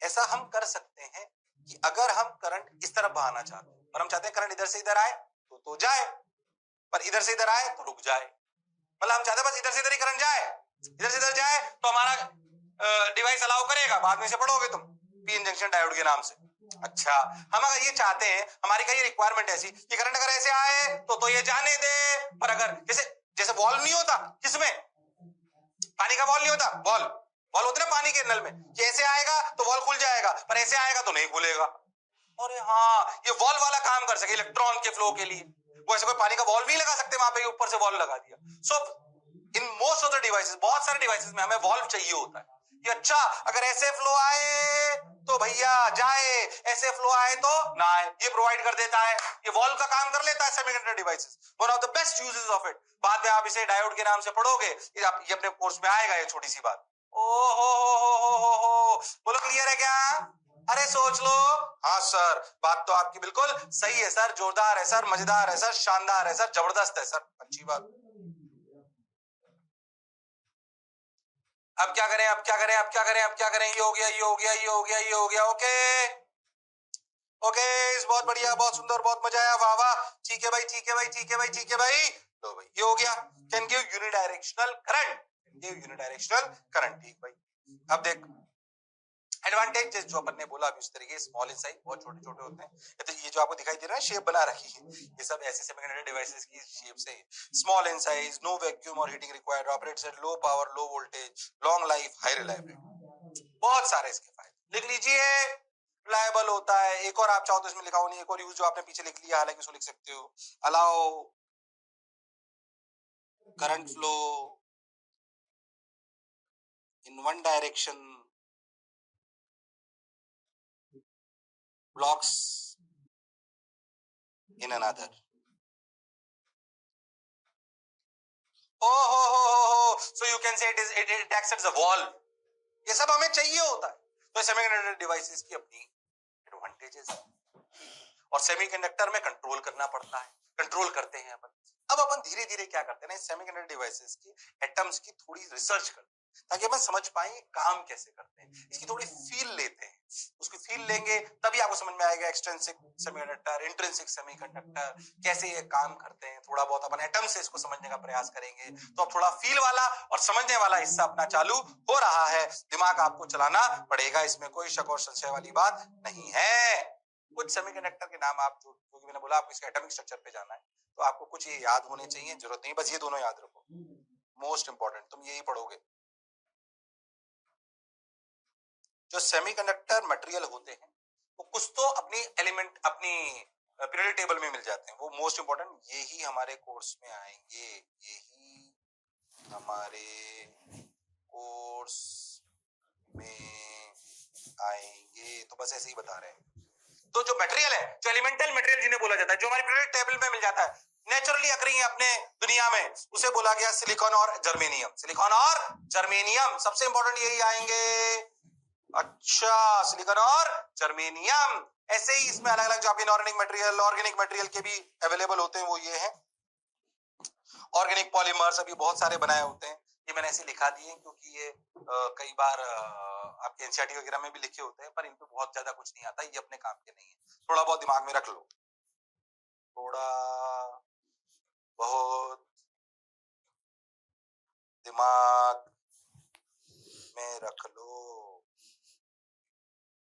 ऐसा हम कर सकते हैं कि अगर हम करंट इस तरफ बहाना चाहते हैं और हम चाहते हैं करंट इधर से इधर आए तो जाए, पर इधर से इधर आए तो रुक जाए। मतलब हम चाहते हैं बस इधर से इधर ही करंट जाए, इधर से इधर जाए तो हमारा डिवाइस अलाउ करेगा। बाद में से पढ़ोगे तुम पीएन जंक्शन डायोड के नाम से। अच्छा, हम अगर ये चाहते हैं, हमारी का ये रिक्वायरमेंट ऐसी कि करंट अगर ऐसे आए तो ये जाने दे, पर अगर जैसे जैसे वॉल्व नहीं होता, किसमें पानी का वॉल्व नहीं होता, वॉल्व होता ना पानी के नल में, कि ऐसे आएगा तो वॉल्व खुल जाएगा, पर ऐसे आएगा तो नहीं खुलेगा। अरे हाँ, ये वॉल्व वाला काम कर सके इलेक्ट्रॉन के फ्लो के लिए। वो ऐसे कोई पानी का वॉल्व नहीं लगा सकते वहां पे, ऊपर से वॉल्व लगा दिया। So in most of the devices, बहुत सारे डिवाइसेस में हमें वॉल्व चाहिए होता है कि अच्छा अगर ऐसे फ्लो आए तो भैया जाए, ऐसे फ्लो आए तो ना आए, ये प्रोवाइड कर देता है। ये वॉल्व का काम कर लेता है semiconductor devices, one of the best uses of it. बाद में आप इसे डायोड के नाम से पढ़ोगे, ये अपने कोर्स में आएगा, ये छोटी सी बात। ओ हो, बोलो क्लियर है क्या? अरे सोच लो। हाँ सर, बात तो आपकी बिल्कुल सही है सर, जोरदार है सर, मजेदार है सर, शानदार है सर, जबरदस्त है सर, अच्छी बात। अब क्या करें, अब क्या करें, अब क्या करें, अब क्या करें? ये हो गया, ये हो गया, ये हो गया, ये हो गया। ओके ओके, बहुत बढ़िया, बहुत सुंदर, बहुत मजा आया, वाह वाह, ठीक है भाई, ठीक है भाई, ठीक है भाई, ठीक है भाई। तो भाई ये हो गया, can give unidirectional current, give unidirectional current. ठीक भाई, अब देख एडवांटेज जो अपन ने बोला अभी उस तरीके, स्मॉल इन साइज, बहुत छोटे छोटे होते हैं। तो ये जो आपको दिखाई दे रहा है शेप बना रखी है, ये सब ऐसे सेमीकंडक्टर डिवाइसेस की शेप से। Small in size, no vacuum और heating required, operates at low power, low voltage, long life, high reliability. बहुत सारे इसके फायदे लिख लीजिए। रिलायबल होता है। एक और आप चाहो तो इसमें लिखा हो, नहीं एक और यूज जो आपने पीछे लिख लिया, हालांकि उसको लिख सकते हो। Allow current flow in one direction, blocks in another. Oh, so you can say it acts as a wall. ये सब हमें चाहिए होता है। तो सेमीकंडक्टर डिवाइसेस की अपनी एडवांटेजेस है, और सेमीकंडक्टर में कंट्रोल करना पड़ता है, कंट्रोल करते हैं अपन। अब अपन धीरे धीरे क्या करते हैं ना, सेमीकंडक्टर डिवाइसेस की एटम्स की थोड़ी रिसर्च करते हैं, ताकि अपन समझ पाए काम कैसे करते हैं, इसकी थोड़ी फील लेते हैं। उसकी फील लेंगे तभी आपको समझ में आएगा एक्सट्रिंसिक सेमीकंडक्टर, इंट्रिंसिक सेमीकंडक्टर कैसे ये काम करते हैं। थोड़ा बहुत अपन एटम से इसको समझने का प्रयास करेंगे, तो अब थोड़ा फील वाला और समझने वाला हिस्सा अपना चालू हो रहा है। दिमाग आपको चलाना पड़ेगा, इसमें कोई शक और संशय वाली बात नहीं है। कुछ सेमीकंडक्टर के नाम आप जो मैंने बोला, आपको इसके एटॉमिक स्ट्रक्चर पे जाना है, तो आपको कुछ ये याद होने चाहिए, जरूरत नहीं, बस ये दोनों याद रखो, मोस्ट इंपॉर्टेंट, तुम यही पढ़ोगे। जो सेमीकंडक्टर मटेरियल होते हैं वो कुछ तो अपनी एलिमेंट, अपनी पीरियोडिक टेबल में मिल जाते हैं, वो मोस्ट इंपॉर्टेंट, यही हमारे कोर्स में आएंगे, यही हमारे कोर्स में आएंगे। तो बस ऐसे ही बता रहे हैं। तो जो मटेरियल है, जो एलिमेंटल मटेरियल जिन्हें बोला जाता है, जो हमारी पीरियोडिक टेबल में मिल जाता है, नेचुरली अकरिंग है अपने दुनिया में, उसे बोला गया सिलिकॉन और जर्मेनियम। सिलिकॉन और जर्मेनियम सबसे इंपॉर्टेंट यही आएंगे। अच्छा, सिलिकॉन और जर्मेनियम। ऐसे ही इसमें अलग अलग जो आपके इनऑर्गेनिक मटेरियल, ऑर्गेनिक मटेरियल के भी अवेलेबल होते हैं, वो ये हैं ऑर्गेनिक पॉलीमर्स, अभी बहुत सारे बनाए होते हैं। ये मैंने ऐसे लिखा दिए क्योंकि ये कई बार आपके एनसीईआरटी वगैरह में भी लिखे होते हैं, पर इन पे बहुत ज्यादा कुछ नहीं आता, ये अपने काम के नहीं है, थोड़ा बहुत दिमाग में रख लो, थोड़ा बहुत दिमाग में रख लो।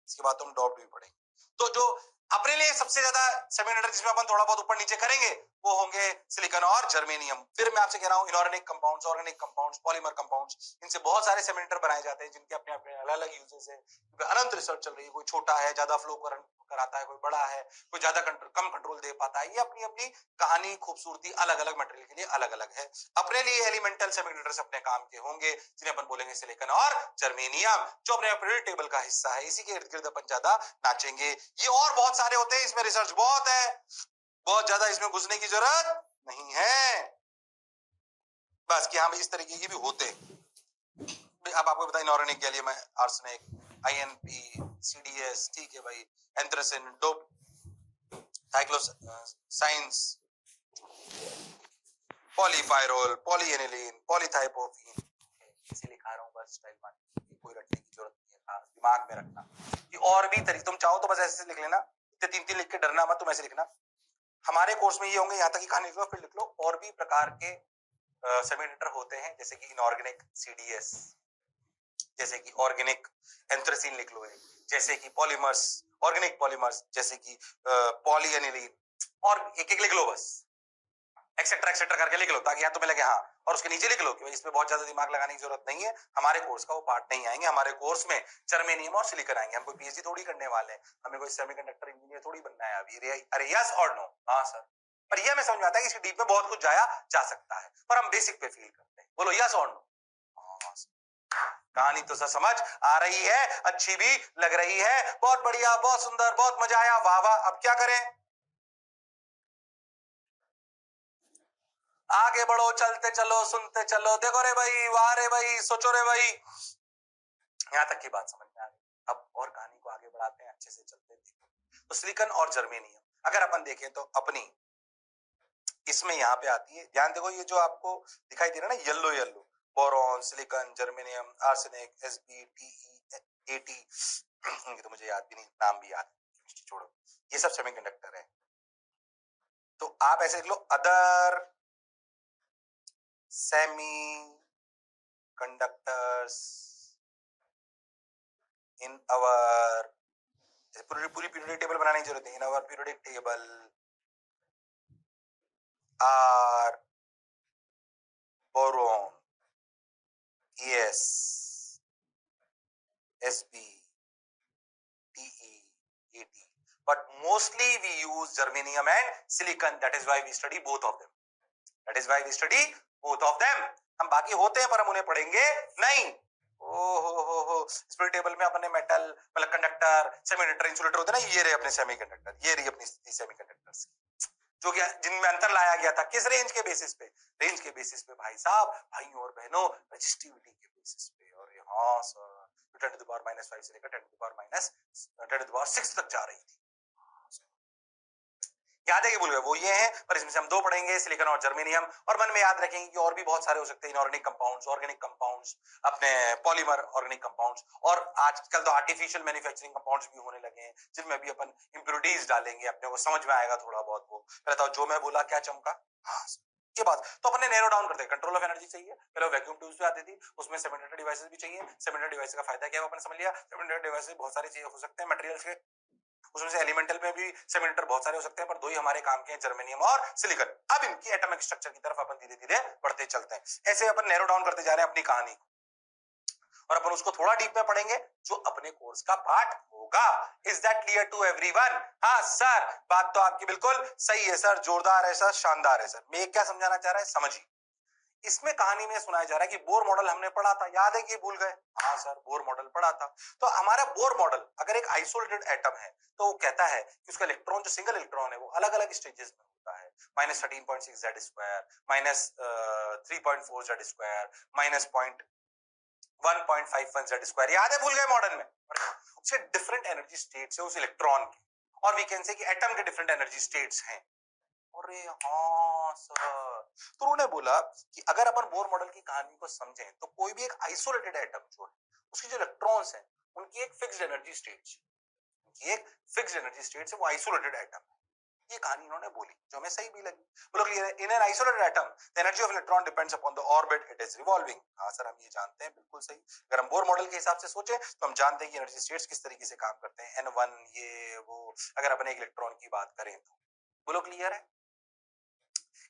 इसके बाद तुम डॉट भी पढ़ेंगे। तो जो अपने लिए सबसे ज्यादा सेमीकंडक्टर जिसमें अपन थोड़ा बहुत ऊपर नीचे करेंगे वो होंगे सिलिकॉन और जर्मेनियम। फिर मैं आपसे कह रहा हूं inorganic compounds, organic compounds, polymer compounds, इनसे बहुत सारे सेमीकंडक्टर बनाए जाते हैं जिनके अपने अपने अलग अलग यूजेस है। अनंत रिसर्च चल रही है, कोई छोटा है ज्यादा फ्लो करंट कराता है, कोई बड़ा है, कोई ज्यादा कम कंट्रोल दे पाता है। ये अपनी अपनी कहानी, खूबसूरती अलग अलग मटेरियल के लिए अलग अलग है। अपने लिए एलिमेंटल सेमीकंडक्टर्स अपने काम के होंगे जिन्हें अपन बोलेंगे सिलिकॉन और जर्मेनियम, जो अपने पीरियोडिक टेबल का हिस्सा है, इसी के इर्द गिर्द अपन ज्यादा नाचेंगे। ये और बहुत सारे होते हैं, इसमें रिसर्च बहुत है, बहुत ज्यादा इसमें घुसने की जरूरत नहीं है, बस कि हाँ भाई इस तरीके के भी होते हैं। अब आपको बताया inorganic gallium, arsenic, INP, CDS, ठीक है भाई, एंथ्रासिन, डोप, साइक्लोसाइंस, पॉलीपायरोल, पॉलीएनिलीन, पॉलीथाइपोफीन, इसे लिखा रहा हूँ बस स्टाइल मान, कोई रटने की जरूरत नहीं है, हाँ दिमाग में रखना कि और भी तरीके, तुम चाहो तो बस ऐसे लिख लेना, तीन तीन लिख के डरना मत, तुम ऐसे लिखना। हमारे कोर्स में ये होंगे, यहाँ तक की कहानी लिख लो, फिर लिख लो और भी प्रकार के सेमीकंडक्टर होते हैं, जैसे कि इनऑर्गेनिक सीडीएस, जैसे कि ऑर्गेनिक एंथ्रेसीन लिख लो, जैसे कि पॉलीमर्स, ऑर्गेनिक पॉलीमर्स, जैसे कि पॉलीएनिलीन, और एक एक लिख लो बस, एक्सेट्रा एक्सेट्रा करके लिख लो, ताकि याद तुम्हें लगे हाँ, और उसके नीचे लिख लो कि इसमें बहुत ज्यादा दिमाग लगाने की जरूरत नहीं है, हमारे कोर्स का वो पार्ट नहीं आएंगे, हमारे कोर्स में जर्मेनियम और सिलिकॉन आएंगे, हम कोई पीएचडी थोड़ी करने वाले हैं, हमें कोई सेमीकंडक्टर इंजीनियर थोड़ी बनना है अभी। अरे यस और नो? हाँ सर। पर यह हमें समझ में आता है कि इसकी डीप में बहुत कुछ जाया जा सकता है, पर हम बेसिक पे फील करते हैं। बोलो यस और नो? हाँ सर। कहानी तो सर समझ आ रही है, अच्छी भी लग रही है, बहुत बढ़िया, बहुत सुंदर, बहुत मजा आया, वाह वाह। अब क्या करें? आगे बढ़ो, चलते चलो, सुनते चलो, देखो रे भाई, वाह रे भाई, सोचो रे भाई, यहां तक की बात समझ में आ गई। अब और कहानी को आगे बढ़ाते हैं, अच्छे से चलते हैं। तो सिलिकॉन और जर्मेनियम अगर अपन देखें तो अपनी इसमें यहाँ पे आती है, ध्यान देखो, ये जो आपको दिखाई दे रहा है ना yellow yellow, boron, silicon, germanium, arsenic, SB, TE, AT, इनके तो मुझे याद भी नहीं, नाम भी याद है, छोड़ो, ये सब सेमीकंडक्टर है। तो आप ऐसे लिख लो, other semiconductors in our, पूरी पूरी पीरियोडिक टेबल बनाने की जरूरत नहीं, in our periodic table are boron, ES, SB, TE, AT, but mostly we use germanium and silicon, that is why we study both of them, that is why we study both of them। हम बाकी होते हैं पर हम उन्हें पढ़ेंगे नहीं। हो स्पिरिट टेबल में अपने मेटल, मतलब कंडक्टर, सेमीकंडक्टर, इंसुलेटर होते हैं ना, ये रहे अपने सेमीकंडक्टर, ये रही अपनी सेमीकंडक्टर्स, जो कि जिनमें अंतर लाया गया था किस रेंज के बेसिस पे? रेंज के बेसिस पे भाई साहब, भाइयों और बहनों, रजिस्टिविटी के बेसिस पे। और हाँ सर, 10⁻⁵ से लेकर 10⁻6 तक जा रही थी। याद है कि भूल गए? वो ये है, पर इसमें से हम दो पढ़ेंगे, सिलिकॉन और जर्मेनियम, और मन में याद रखेंगे कि और भी बहुत सारे हो सकते हैं, इनऑर्गेनिक कंपाउंड्स, ऑर्गेनिक कंपाउंड्स, अपने पॉलीमर ऑर्गेनिक कंपाउंड्स, और आजकल तो आर्टिफिशियल मैन्युफैक्चरिंग कंपाउंड्स भी होने लगे हैं, जिनमें भी अपन इंप्योरिटीज डालेंगे, अपने को समझ में आएगा थोड़ा बहुत। वो पहले जो मैं बोला क्या चमका? हाँ, ये बात तो अपने नैरो डाउन करते हैं। कंट्रोल ऑफ एनर्जी चाहिए, पहले वैक्यूम ट्यूब्स पे आती थी, उसमें सेमीकंडक्टर डिवाइसेस भी चाहिए। सेमीकंडक्टर डिवाइस का फायदा क्या है अपन समझ लिया। सेमीकंडक्टर डिवाइसेस बहुत सारी चीजें हो सकते हैं मटेरियल्स के, उसमें से एलिमेंटल में भी सेमीकंडक्टर बहुत सारे हो सकते हैं, पर दो ही हमारे काम के हैं, जर्मेनियम और सिलिकॉन। अब इनकी एटॉमिक स्ट्रक्चर की तरफ अपन धीरे धीरे बढ़ते चलते हैं। ऐसे अपन नैरो डाउन करते जा रहे हैं अपनी कहानी को, और अपन उसको थोड़ा डीप में पढ़ेंगे, जो अपने कोर्स का पार्ट होगा। Is that clear to everyone? हाँ सर, बात तो आपकी बिल्कुल सही है सर, जोरदार है सर, शानदार है सर। मैं क्या समझाना चाह रहा है समझिए। इसमें कहानी में सुनाया जा रहा है कि बोर मॉडल हमने पढ़ा था, याद है कि भूल गए? हाँ सर, बोर मॉडल पढ़ा था। तो हमारा बोर मॉडल अगर एक आइसोलेटेड एटम है, तो वो कहता है कि उसका इलेक्ट्रॉन, जो सिंगल इलेक्ट्रॉन है, वो अलग अलग स्टेजेस में होता है, -13.6 Z square, -3.4 Z square, -1.51 Z square, याद है? भूल गए? मॉडल में उसके डिफरेंट एनर्जी स्टेट्स है उस इलेक्ट्रॉन के, और वी कैन से कि एटम के डिफरेंट एनर्जी स्टेट्स हैं। अरे हाँ सर, तो उन्होंने बोला कि अगर अपन बोर मॉडल की कहानी को समझें, तो कोई भी एक आइसोलेटेड एटम जो है, उसकी जो इलेक्ट्रॉन्स हैं, उनकी एक फिक्स्ड एनर्जी स्टेट है, उनकी एक फिक्स्ड एनर्जी स्टेट है, वो आइसोलेटेड एटम है। ये कहानी इन्होंने बोली, जो हमें सही भी लगी। बोलो क्लियर है? In an isolated atom the energy of electron depends upon the orbit it is revolving. हाँ सर, हम ये जानते हैं, बिल्कुल सही। अगर हम बोर मॉडल के हिसाब से सोचे, तो हम जानते हैं कि एनर्जी स्टेट्स किस तरीके से काम करते हैं, N1 ये वो, अगर अपन एक इलेक्ट्रॉन की बात करें तो। बोलो क्लियर है?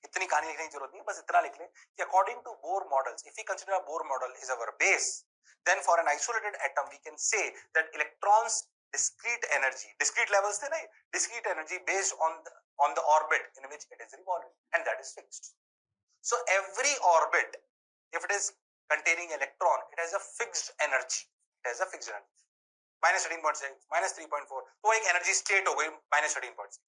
इतनी कहानी लिखने की जरूरत नहीं है, बस इतना लिख ले कि according to Bohr models, if we consider Bohr model is our base, then for an isolated atom we can say that electrons discrete energy, discrete levels थे ना, discrete energy based on the orbit in which it is revolving, and that is fixed. So every orbit, if it is containing electron, it has a fixed energy, it has a fixed energy, -13.6, -3.4, तो एक energy state हो गई -13.6।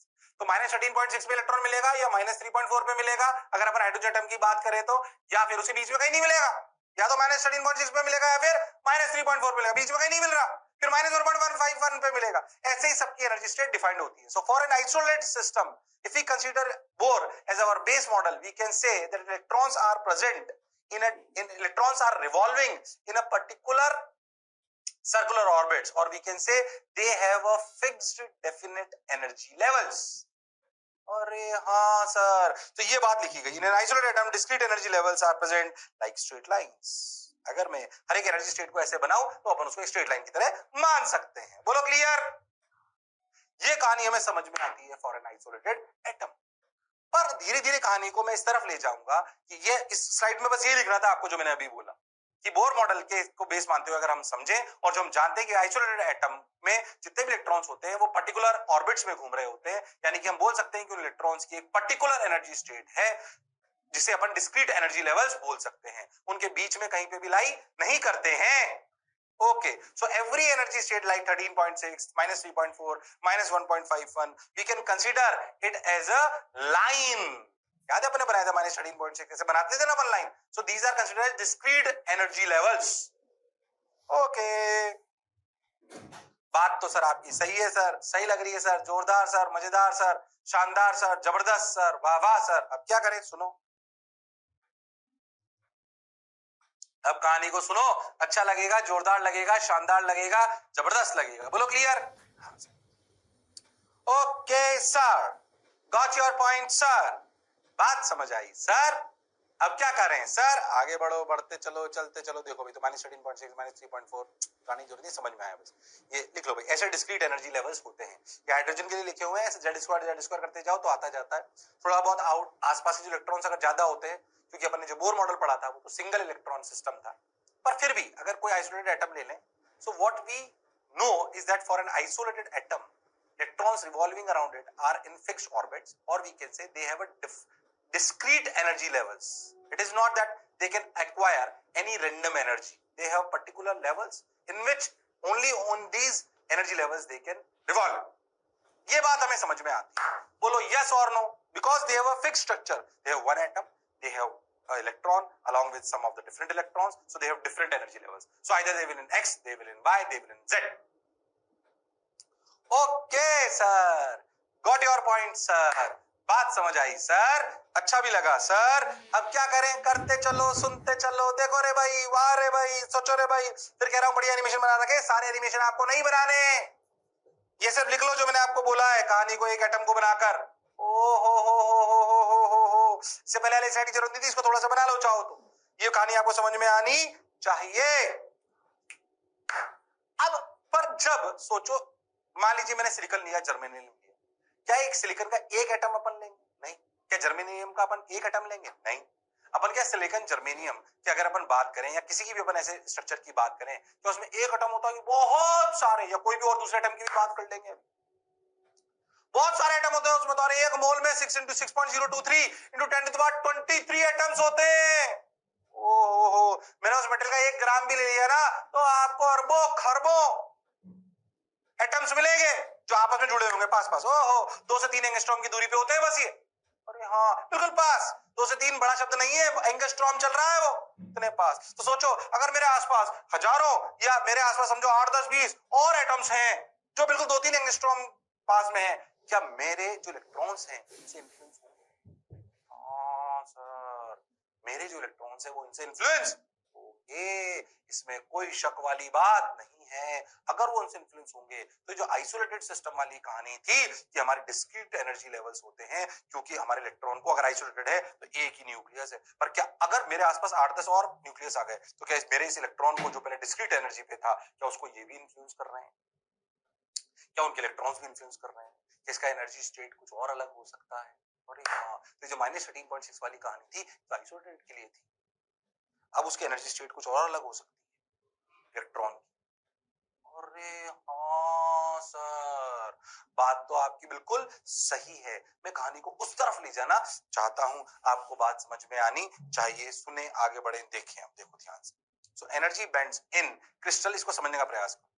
तो -13.6 पे electron मिलेगा या -3.4 पे मिलेगा? अगर अपन हाइड्रोजन एटम की बात करें तो, या फिर उसके बीच में कहीं नहीं मिलेगा, या तो -13.6 पे मिलेगा या फिर -3.4 मिलेगा, बीच में कहीं नहीं मिल रहा। फिर -1.151 पे मिलेगा। ऐसे ही सबकी एनर्जी स्टेट डिफाइंड होती है। So for an isolated system, if we consider Bohr as our base model, we can say that electrons are present electrons are revolving in a particular circular orbits, or we can say they have a fixed definite energy levels. अरे हाँ sir, तो ये बात लिखी गई, in an isolated atom discrete energy levels are present like straight lines. अगर मैं हर एक एनर्जी स्टेट को ऐसे बनाऊं तो अपन उसको स्ट्रेट लाइन की तरह मान सकते हैं। बोलो क्लियर? ये कहानी हमें समझ में आती है फॉर एन आइसोलेटेड एटम। पर धीरे धीरे कहानी को मैं इस तरफ ले जाऊंगा कि ये इस स्लाइड में बस ये लिखना था आपको जो मैंने अभी बोला कि बोर मॉडल के को बेस मानते हुए अगर हम समझें और जो हम जानते हैं कि आइसोलेटेड एटम में जितने भी इलेक्ट्रॉन्स होते हैं वो पर्टिकुलर ऑर्बिट्स में घूम रहे होते हैं, यानी कि हम बोल सकते हैं कि उन इलेक्ट्रॉन्स की एक पर्टिकुलर एनर्जी स्टेट है जिसे अपन डिस्क्रीट एनर्जी लेवल्स बोल सकते हैं, उनके बीच में कहीं पे भी लाई नहीं करते हैं। Okay, so every energy state like 13.6, -3.4, -1.51, we can consider it as a line. याद है अपने बनाया था -13.6 कैसे बनाते थे ना अपन line. So these are considered as discrete energy levels. Okay. बात तो सर आपकी सही है सर, सही लग रही है सर, जोरदार सर, मजेदार सर, शानदार सर, जबरदस्त सर, वाह वाह सर। अब क्या करें, सुनो, अब कहानी को सुनो, अच्छा लगेगा, जोरदार लगेगा, शानदार लगेगा, जबरदस्त लगेगा। बोलो clear? Okay sir, got your point sir, बात समझ आई सर। अब क्या कर रहे हैं सर? आगे बढ़ो, बढ़ते चलो, चलते चलो। देखो भाई, तो -13.6, -3.4 कहानी जरूरी नहीं, समझ में आया बस ये लिख लो भाई। ऐसे डिस्क्रीट एनर्जी लेवल्स होते हैं, ये हाइड्रोजन के लिए लिखे हुए हैं, ऐसे Z2 करते जाओ तो आता जाता है। थोड़ा बहुत आउट आसपास के जो इलेक्ट्रॉन्स अगर ज्यादा होते हैं, क्योंकि अपन ने जो बोर मॉडल पढ़ा था वो तो सिंगल इलेक्ट्रॉन सिस्टम था, पर फिर भी अगर कोई आइसोलेटेड एटम ले लें, so what we know is that for an isolated atom electrons revolving around it are in fixed orbits, or we can say they have a discrete energy levels. It is not that they can acquire any random energy. They have particular levels in which only on these energy levels they can revolve. ये बात हमें समझ में आती है। बोलो yes or no? Because they have a fixed structure. They have one atom, they have an electron along with some of the different electrons, so they have different energy levels. So either they will in X, they will in Y, they will in Z. Okay sir, got your point sir, बात समझ आई sir, अच्छा भी लगा sir. अब क्या करें, करते चलो, सुनते चलो। देखो रे भाई, वाह रे भाई, सोचो रे भाई, फिर कह रहा हूं बढ़िया एनिमेशन बना रखे। सारे एनिमेशन आपको नहीं बनाने, ये सब लिख लो जो मैंने आपको बोला है, कहानी को एक एटम को बनाकर। ओ हो, इससे पहले वाली स्लाइड की जरूरत नहीं थी, इसको थोड़ा सा बना लो चाहो तो। ये कहानी आपको समझ में आनी चाहिए। अब पर जब सोचो, मान लीजिए मैंने सिलिकॉन लिया, जर्मेनियम लिया, क्या एक सिलिकॉन का एक एटम अपन लेंगे? नहीं। क्या जर्मेनियम का अपन एक एटम लेंगे? नहीं। अपन क्या सिलिकॉन जर्मेनियम की अगर अपन बात करें या किसी की भी अपन ऐसे स्ट्रक्चर की बात करें तो उसमें एक एटम होता है, बहुत सारे, या कोई भी और दूसरे एटम की भी बात कर लेंगे, बहुत सारे एटम होते हैं उसमें। तो एक मोल में 6 × 6.023 × 10⁻23 एटम्स होते हैं। ओहो, मैंने उस मेटल का 1 ग्राम भी ले लिया ना तो आपको अरबों खरबों एटम्स मिलेंगे जो आपस में जुड़े होंगे पास पास। ओहो, 2 से 3 एंगस्ट्रॉम की दूरी पे होते हैं बस ये। अरे हाँ, बिल्कुल पास। 2 से 3 बड़ा शब्द नहीं है, एंगस्ट्रॉम चल रहा है वो, इतने पास। तो सोचो अगर मेरे आसपास हजारों या मेरे आसपास समझो 8, 10, 20 और एटम्स हैं जो बिल्कुल 2-3 एंगस्ट्रॉम पास में है, क्या मेरे जो इलेक्ट्रॉन्स हैं इनसे इन्फ्लुएंस होंगे? हाँ सर, मेरे जो इलेक्ट्रॉन्स हैं वो इनसे इन्फ्लुएंस होंगे, इसमें कोई शक वाली बात नहीं है। अगर वो उनसे इन्फ्लुएंस होंगे तो जो आइसोलेटेड सिस्टम वाली कहानी थी कि हमारे डिस्क्रीट एनर्जी लेवल्स होते हैं, क्योंकि हमारे इलेक्ट्रॉन को अगर आइसोलेटेड है तो एक ही न्यूक्लियस है, पर क्या अगर मेरे आसपास 8-10 और न्यूक्लियस आ गए तो क्या मेरे इस इलेक्ट्रॉन को जो पहले डिस्क्रीट एनर्जी पे था, क्या उसको ये भी इन्फ्लुएंस कर रहे हैं? क्या उनके इलेक्ट्रॉन्स भी इन्फ्लुएंस कर रहे हैं? इसका एनर्जी स्टेट कुछ और अलग हो सकता है? अरे हाँ, तो जो -13.6 वाली कहानी थी तो आइसोलेटेड के लिए थी, अब उसकी एनर्जी स्टेट कुछ और अलग हो सकती है इलेक्ट्रॉन की। अरे हाँ सर, बात तो आपकी बिल्कुल सही है। मैं कहानी को उस तरफ ले जाना चाहता हूं, आपको बात समझ में आनी चाहिए। सुने, आगे बढ़े, देखें, अब देखो ध्यान से। सो एनर्जी बैंड्स इन क्रिस्टल, इसको समझने का प्रयास करो।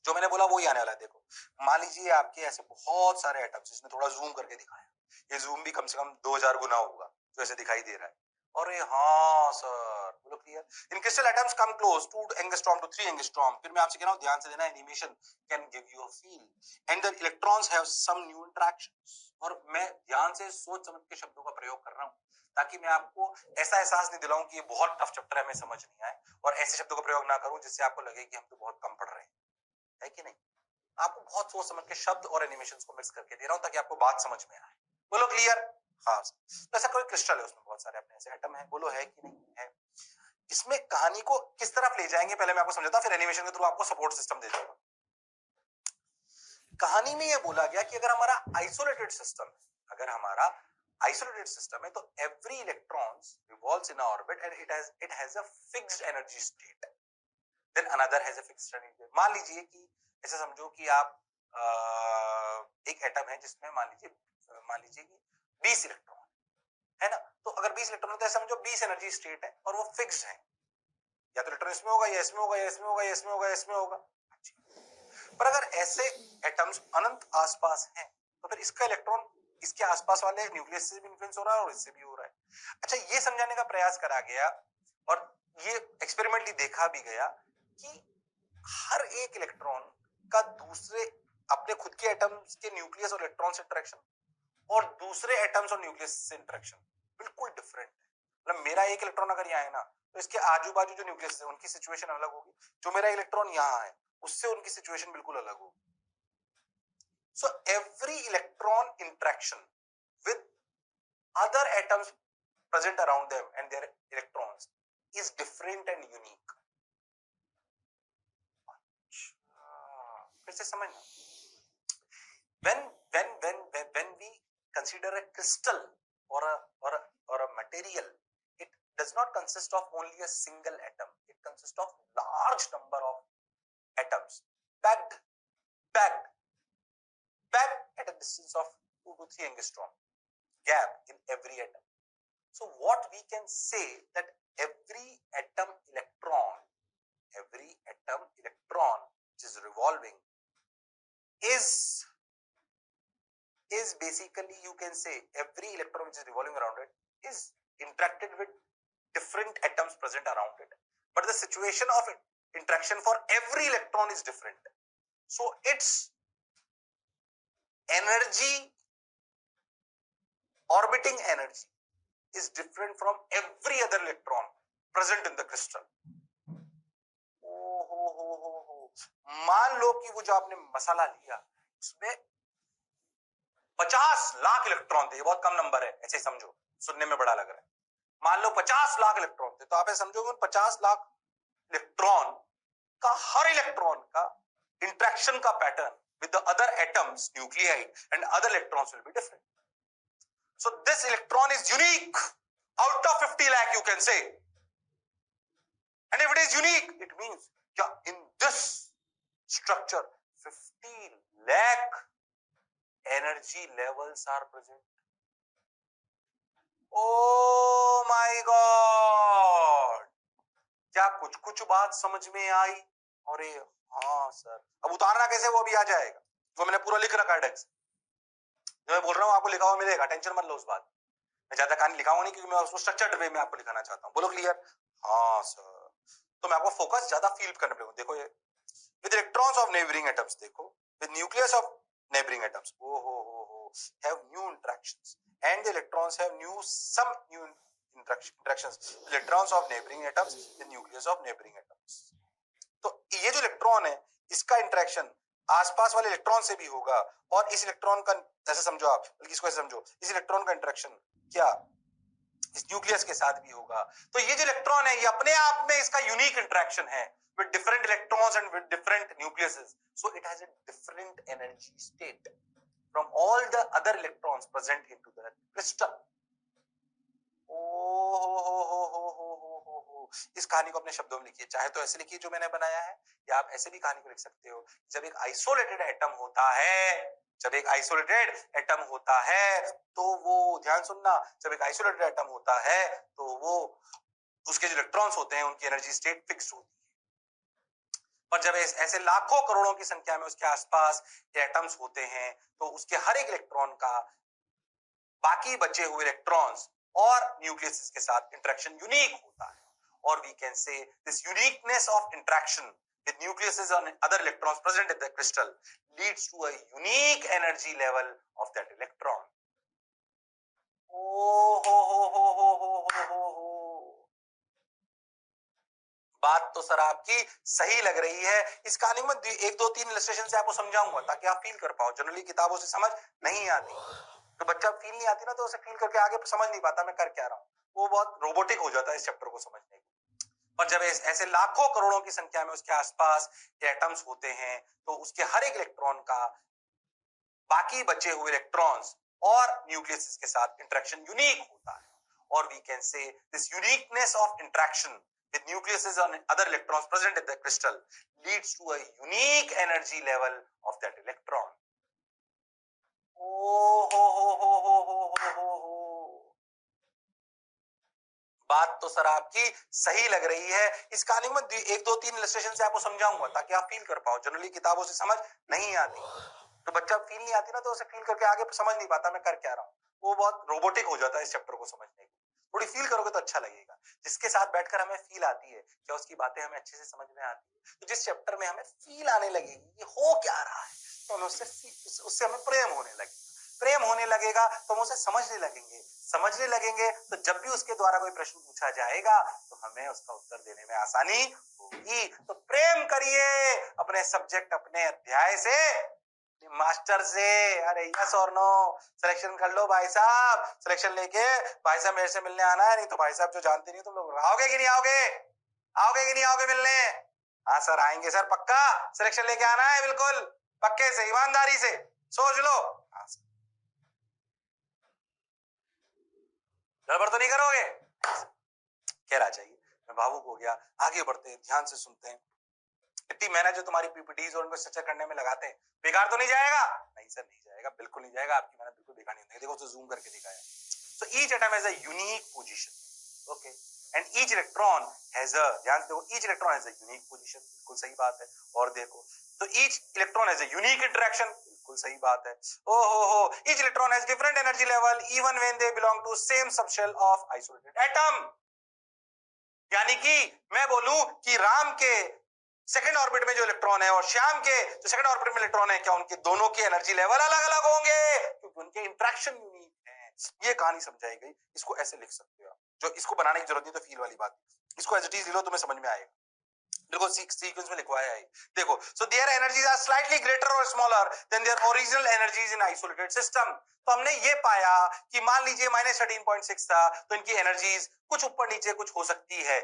जो मैंने बोला वो ही आने वाला है। देखो, मान लीजिए आपके ऐसे बहुत सारे एटम्स, इसमें थोड़ा जूम करके दिखाया, ये जूम भी कम से कम 2000 गुना होगा जो ऐसे दिखाई दे रहा है, अरे हाँ सर, बोलो clear. In crystal atoms come close 2 angstrom to 3 angstrom. फिर मैं आपसे कह रहा हूं ध्यान से देना, animation can give you a feel and the electrons have some new interactions. और मैं ध्यान से सोच समझ के शब्दों का प्रयोग कर रहा हूं ताकि मैं आपको ऐसा एहसास नहीं दिलाऊं कि ये बहुत टफ चैप्टर है, हमें समझ नहीं आए, और ऐसे शब्दों का प्रयोग ना करूं जिससे आपको लगे कि हम तो बहुत कम पढ़ रहे हैं, है कि नहीं। आपको बहुत सोच समझ के शब्द और एनिमेशंस को मिक्स करके दे रहा हूं ताकि आपको बात समझ में आए। बोलो क्लियर। हाँ, तो ऐसा कोई क्रिस्टल है, उसमें बहुत सारे अपने ऐसे एटम है, बोलो है कि नहीं है। इसमें कहानी को किस तरफ ले जाएंगे पहले मैं आपको समझाता हूं, फिर एनिमेशन के थ्रू आपको सपोर्ट सिस्टम दे दूंगा। कहानी में यह बोला गया कि अगर हमारा आइसोलेटेड सिस्टम है, अगर हमारा आइसोलेटेड सिस्टम है, तो every electrons revolves in orbit and it has a fixed energy state, then another has a fixed energy. मान लीजिए कि ऐसा समझो कि आप एक एटम है जिसमें मान लीजिए कि 20 इलेक्ट्रॉन है ना, तो अगर 20 इलेक्ट्रॉन है तो ऐसा समझो 20 एनर्जी स्टेट है और वो फिक्स्ड है, या तो इलेक्ट्रॉन इसमें होगा या इसमें होगा या इसमें होगा या इसमें होगा या इसमें होगा। पर अगर ऐसे एटम्स अनंत आसपास हैं तो फिर इसका इलेक्ट्रॉन इसके आसपास वाले न्यूक्लियस से भी इन्फ्लुएंस हो रहा है और इससे भी हो रहा है। अच्छा, ये समझाने का प्रयास करा गया और ये एक्सपेरिमेंटली देखा भी गया कि हर एक इलेक्ट्रॉन का दूसरे अपने खुद के एटम्स के न्यूक्लियस और इलेक्ट्रॉन से इंटरेक्शन और दूसरे एटम्स और न्यूक्लियस से इंटरेक्शन बिल्कुल डिफरेंट है। मतलब मेरा एक इलेक्ट्रॉन अगर यहाँ है ना, तो इसके आजू बाजू जो न्यूक्लियस है उनकी सिचुएशन अलग होगी, जो मेरा इलेक्ट्रॉन यहाँ है उससे उनकी सिचुएशन बिल्कुल अलग होगी। So every electron interaction with other atoms present around them and their electrons is different and unique. फिर से समझना, when we consider a crystal or a material, it does not consist of only a single atom. It consists of large number of atoms packed at a distance of 2 to 3 angstrom gap in every atom. So what we can say that every atom electron which is revolving is basically, you can say every electron which is revolving around it is interacted with different atoms present around it, but the situation of interaction for every electron is different. So its energy, orbiting energy is different from every other electron present in the crystal. मान लो कि वो जो आपने मसाला लिया उसमें 50 lakh electron थे, ये बहुत कम नंबर है, ऐसे समझो, सुनने में बड़ा लग रहा है। मान लो 50 लाख इलेक्ट्रॉन थे, तो आप ऐसे समझोगे उन 50 लाख इलेक्ट्रॉन का हर इलेक्ट्रॉन का इंटरेक्शन का pattern with the other atoms, nuclei and other electrons will be different. So this electron is unique out of 50 lakh, you can say. And if it is unique, it means in this structure 50 lakh energy levels are present. Oh my God! क्या कुछ बात समझ में आई? अरे हाँ sir, अब उतारना कैसे, वो अभी आ जाएगा, वो मैंने पूरा लिख रखा है टेक्स्ट, जो मैं बोल रहा हूँ आपको लिखा हुआ मिलेगा, टेंशन मत लो उस बात। मैं ज्यादा कहानी लिखाऊंगा नहीं क्योंकि मैं उसको स्ट्रक्चर्ड वे में आपको लिखाना चाहता हूँ। बोलो क्लियर। हाँ सर, तो मैं आपको फोकस ज्यादा फील करने पड़ेगा। देखो ये with electrons of neighbouring atoms, देखो with nucleus of neighbouring atoms, ओ हो have new interactions and the electrons have some new interactions electrons of neighbouring atoms with nucleus of neighbouring atoms. तो ये जो इलेक्ट्रॉन है इसका इंटरेक्शन आसपास वाले इलेक्ट्रॉन से भी होगा, और इस इलेक्ट्रॉन का ऐसे समझो आप, बल्कि इसको ऐसे समझो, इस इलेक्ट्रॉन का इंटरेक्शन क्या इस न्यूक्लियस के साथ भी होगा। तो ये जो इलेक्ट्रॉन है ये अपने आप में इसका यूनिक इंटरेक्शन है with different electrons and with different nucleuses, so it has a different energy state from all the other electrons present into the crystal. इस कहानी को अपने शब्दों में लिखिए, चाहे तो ऐसे लिखिए जो मैंने बनाया है, या आप ऐसे भी कहानी को लिख सकते हो। जब एक आइसोलेटेड एटम होता है, तो वो ध्यान सुनना, जब एक आइसोलेटेड एटम होता है तो वो उसके जो इलेक्ट्रॉन्स होते हैं उनकी एनर्जी स्टेट फिक्स होती है। पर जब ऐसे लाखों करोड़ों की संख्या में उसके आसपास एटम्स होते हैं तो उसके हर एक इलेक्ट्रॉन का बाकी बचे हुए इलेक्ट्रॉन्स और न्यूक्लियस के साथ इंटरेक्शन यूनिक होता है, और we can say this uniqueness of interaction with nucleuses and other electrons present in the crystal leads to a unique energy level of that electron. हो बात तो सर आपकी सही लग रही है। इस कहानी में एक दो तीन इलस्ट्रेशन से आपको समझाऊंगा ताकि आप फील कर पाओ। जनरली किताबों से समझ नहीं आती, तो बच्चा फील नहीं आती ना, तो उसे फील करके आगे समझ नहीं पाता मैं कर क्या रहा हूँ, वो बहुत रोबोटिक हो जाता है इस चैप्टर को समझने की। पर जब ऐसे लाखों करोड़ों की संख्या में उसके आसपास एटम्स होते हैं, तो उसके हर एक इलेक्ट्रॉन का बाकी बचे हुए इलेक्ट्रॉन्स और न्यूक्लियस के साथ इंटरेक्शन यूनिक होता है, और we can say this uniqueness of interaction with nucleuses and other electrons present in the crystal leads to a unique energy level of that electron. हो बात तो सर आपकी सही लग रही है। इस कहानी में एक दो तीन इलस्ट्रेशन से आपको समझाऊंगा ताकि आप फील कर पाओ। जनरली किताबों से समझ नहीं आती, तो बच्चा फील नहीं आती ना, तो उसे फील करके आगे समझ नहीं पाता मैं कर क्या रहा हूँ, वो बहुत रोबोटिक हो जाता है इस चैप्टर को समझने की। थोड़ी फील करोगे तो अच्छा लगेगा। जिसके साथ बैठकर हमें फील आती है, क्या उसकी बातें हमें अच्छे से समझ में आती है, तो जिस चैप्टर में हमें फील आने लगेगी ये हो क्या रहा है, तो हमें उससे हमें प्रेम होने लगेगा। प्रेम होने लगेगा तो हम उसे समझने लगेंगे तो जब भी उसके द्वारा कोई प्रश्न पूछा जाएगा तो हमें उसका उत्तर देने में आसानी होगी। तो प्रेम करिए अपने सब्जेक्ट, अपने अध्याय से, मास्टर से। अरे यस और नो, सिलेक्शन कर लो भाई साहब, सिलेक्शन लेके भाई साहब मेरे से मिलने आना है, नहीं तो भाई साहब जो जानते नहीं तुम लोग आओगे कि नहीं आओगे, आओगे कि नहीं आओगे मिलने? हाँ सर आएंगे सर, पक्का सिलेक्शन लेके आना है, बिल्कुल पक्के से, ईमानदारी से सोच लो। हाँ सर, गड़बड़ तो नहीं करोगे? कह रहा चाहिए। मैं भावुक हो गया। आगे बढ़ते हैं, ध्यान से सुनते हैं। इतनी मेहनत जो तुम्हारी पीपीटीज और उनको स्ट्रक्चर करने में लगाते हैं, बेकार तो नहीं जाएगा? नहीं सर नहीं जाएगा, बिल्कुल नहीं जाएगा, आपकी मेहनत बिल्कुल बेकार नहीं होगी। देखो तो जूम करके दिखाया। So each atom has a unique position, okay, and each electron has a, ध्यान से देखो, each electron has a unique position, बिल्कुल सही बात है। और देखो तो each electron has a unique interaction, बिल्कुल सही बात है। हो each electron has different energy level even when they belong to same subshell of isolated atom। यानी कि मैं बोलूं कि राम के सेकंड ऑर्बिट में जो इलेक्ट्रॉन है और श्याम के जो सेकंड ऑर्बिट में इलेक्ट्रॉन है, क्या उनके दोनों की एनर्जी लेवल अलग अलग होंगे? क्योंकि उनके इंटरेक्शन यूनिक है। ये कहानी समझाई गई। इसको ऐसे लिख सकते हो आप, जो इसको बनाने की जरूरत नहीं, तो फील वाली बात, इसको एज इट इज लो, तुम्हें समझ में आएगा। देखो सीक्वेंस में लिखवाया है, देखो so their energies are slightly greater और smaller than their original energies in isolated system. तो हमने ये पाया कि मान लीजिए -13.6 था, तो इनकी एनर्जीज कुछ ऊपर नीचे कुछ हो सकती है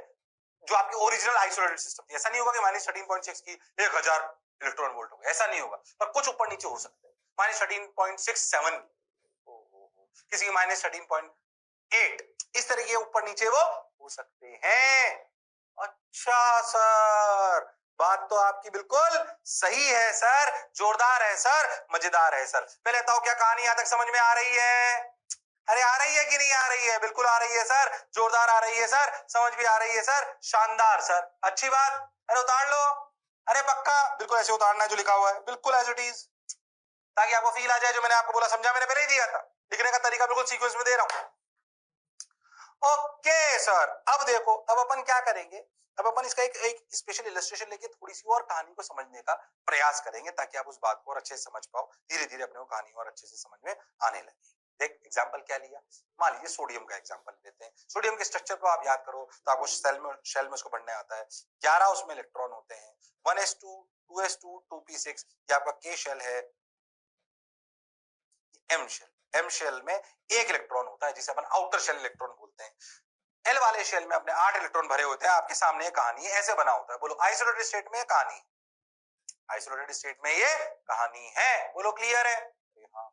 जो आपकी ओरिजिनल आइसोलेटेड सिस्टम थी। ऐसा नहीं होगा कि -13.6 की 1000 इलेक्ट्रॉन वोल्ट हो गए, ऐसा नहीं होगा, पर कुछ ऊपर नीचे हो सकते हैं। -13.67 किसी की -13.8, इस तरह के ऊपर नीचे वो हो सकते हैं। अच्छा सर, बात तो आपकी बिल्कुल सही है सर, जोरदार है सर, मजेदार है सर। पहले बताओ क्या कहानी यहां तक समझ में आ रही है? अरे आ रही है कि नहीं आ रही है? बिल्कुल आ रही है सर, जोरदार आ रही है सर, समझ भी आ रही है सर, शानदार सर, अच्छी बात। अरे उतार लो, अरे पक्का बिल्कुल ऐसे उतारना है जो लिखा हुआ है, बिल्कुल एज इट इज, ताकि आपको फील आ जाए। जो मैंने आपको बोला समझा, मैंने पहले ही दिया था, लिखने का तरीका बिल्कुल सीक्वेंस में दे रहा हूं। ओके सर, अब देखो, अब अपन क्या करेंगे, अब अपन इसका एक स्पेशल इलस्ट्रेशन लेके थोड़ी सी और कहानी को समझने का प्रयास करेंगे, ताकि आप उस बात को और अच्छे से समझ पाओ। धीरे धीरे अपने को कहानी और अच्छे से समझ में आने लगे। देख एग्जांपल क्या लिया, मान लीजिए सोडियम का एग्जांपल लेते हैं। सोडियम के स्ट्रक्चर को आप याद करो तो आपको शेल में उसको बढ़ने आता है। 11 उसमें इलेक्ट्रॉन होते हैं, 1s2 2s2 2p6, ये आपका के शेल है, एम शेल। एम शेल में एक इलेक्ट्रॉन होता है जिसे अपन आउटर शेल इलेक्ट्रॉन बोलते हैं। एल वाले शेल में अपने 8 इलेक्ट्रॉन भरे होते हैं। आपके सामने कहानी ऐसे बना होता है, बोलो आइसोलेटेड स्टेट में कहानी, आइसोलेटेड स्टेट में ये कहानी है, बोलो क्लियर है? हाँ।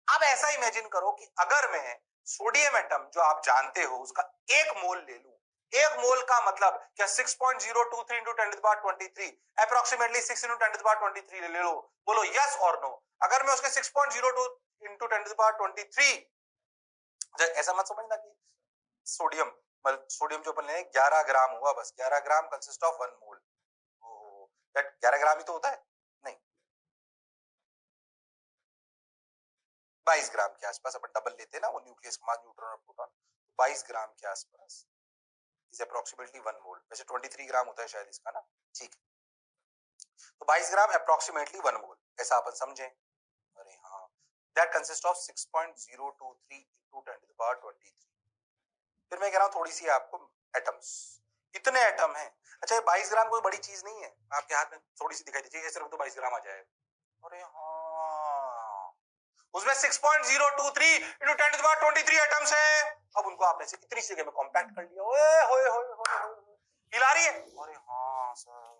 अब ऐसा इमेजिन करो कि अगर मैं सोडियम एटम जो आप जानते हो उसका 1 मोल ले लूं, 1 मोल का मतलब क्या 6.023 into 1023, अप्रोक्सीमेटली 6 into 1023 ले लो, बोलो यस और नो। अगर मैं उसके 6.02 into 1023, ऐसा मत समझना कि सोडियम जो अपन ले 11 ग्राम हुआ, बस 11 ग्राम कंसिस्ट ऑफ 1 मोल, 11 ग्राम ही तो होता है, नहीं 22 ग्राम के आसपास अपन डबल लेते हैं ना, वो न्यूक्लियस का मास, न्यूट्रॉन और प्रोटॉन, 22 ग्राम के आसपास, इज अप्रोक्सीमेटली 1 मोल। वैसे 23 ग्राम होता है शायद इसका ना, ठीक है। तो 22 ग्राम अप्रोक्सीमेटली 1 मोल, ऐसा अपन समझें। अरे हाँ, that consist of 6.023 into 10 to the power 23। फिर मैं कह रहा हूँ थोड़ी सी आपको एटम्स, इतने एटम हैं। अच्छा, ये 22 ग्राम कोई बड़ी चीज नहीं है, आपके हाथ में थोड़ी सी दिखाई दीजिए, सिर्फ तो 22 ग्राम आ जाएगा। अरे हाँ, उसमें 6.023 into 10 to the power 23 atoms है। अब उनको आपने से इतनी सी जगह में कॉम्पैक्ट कर लिया। ओए होए होए होए, हिला रही है। अरे हाँ सर,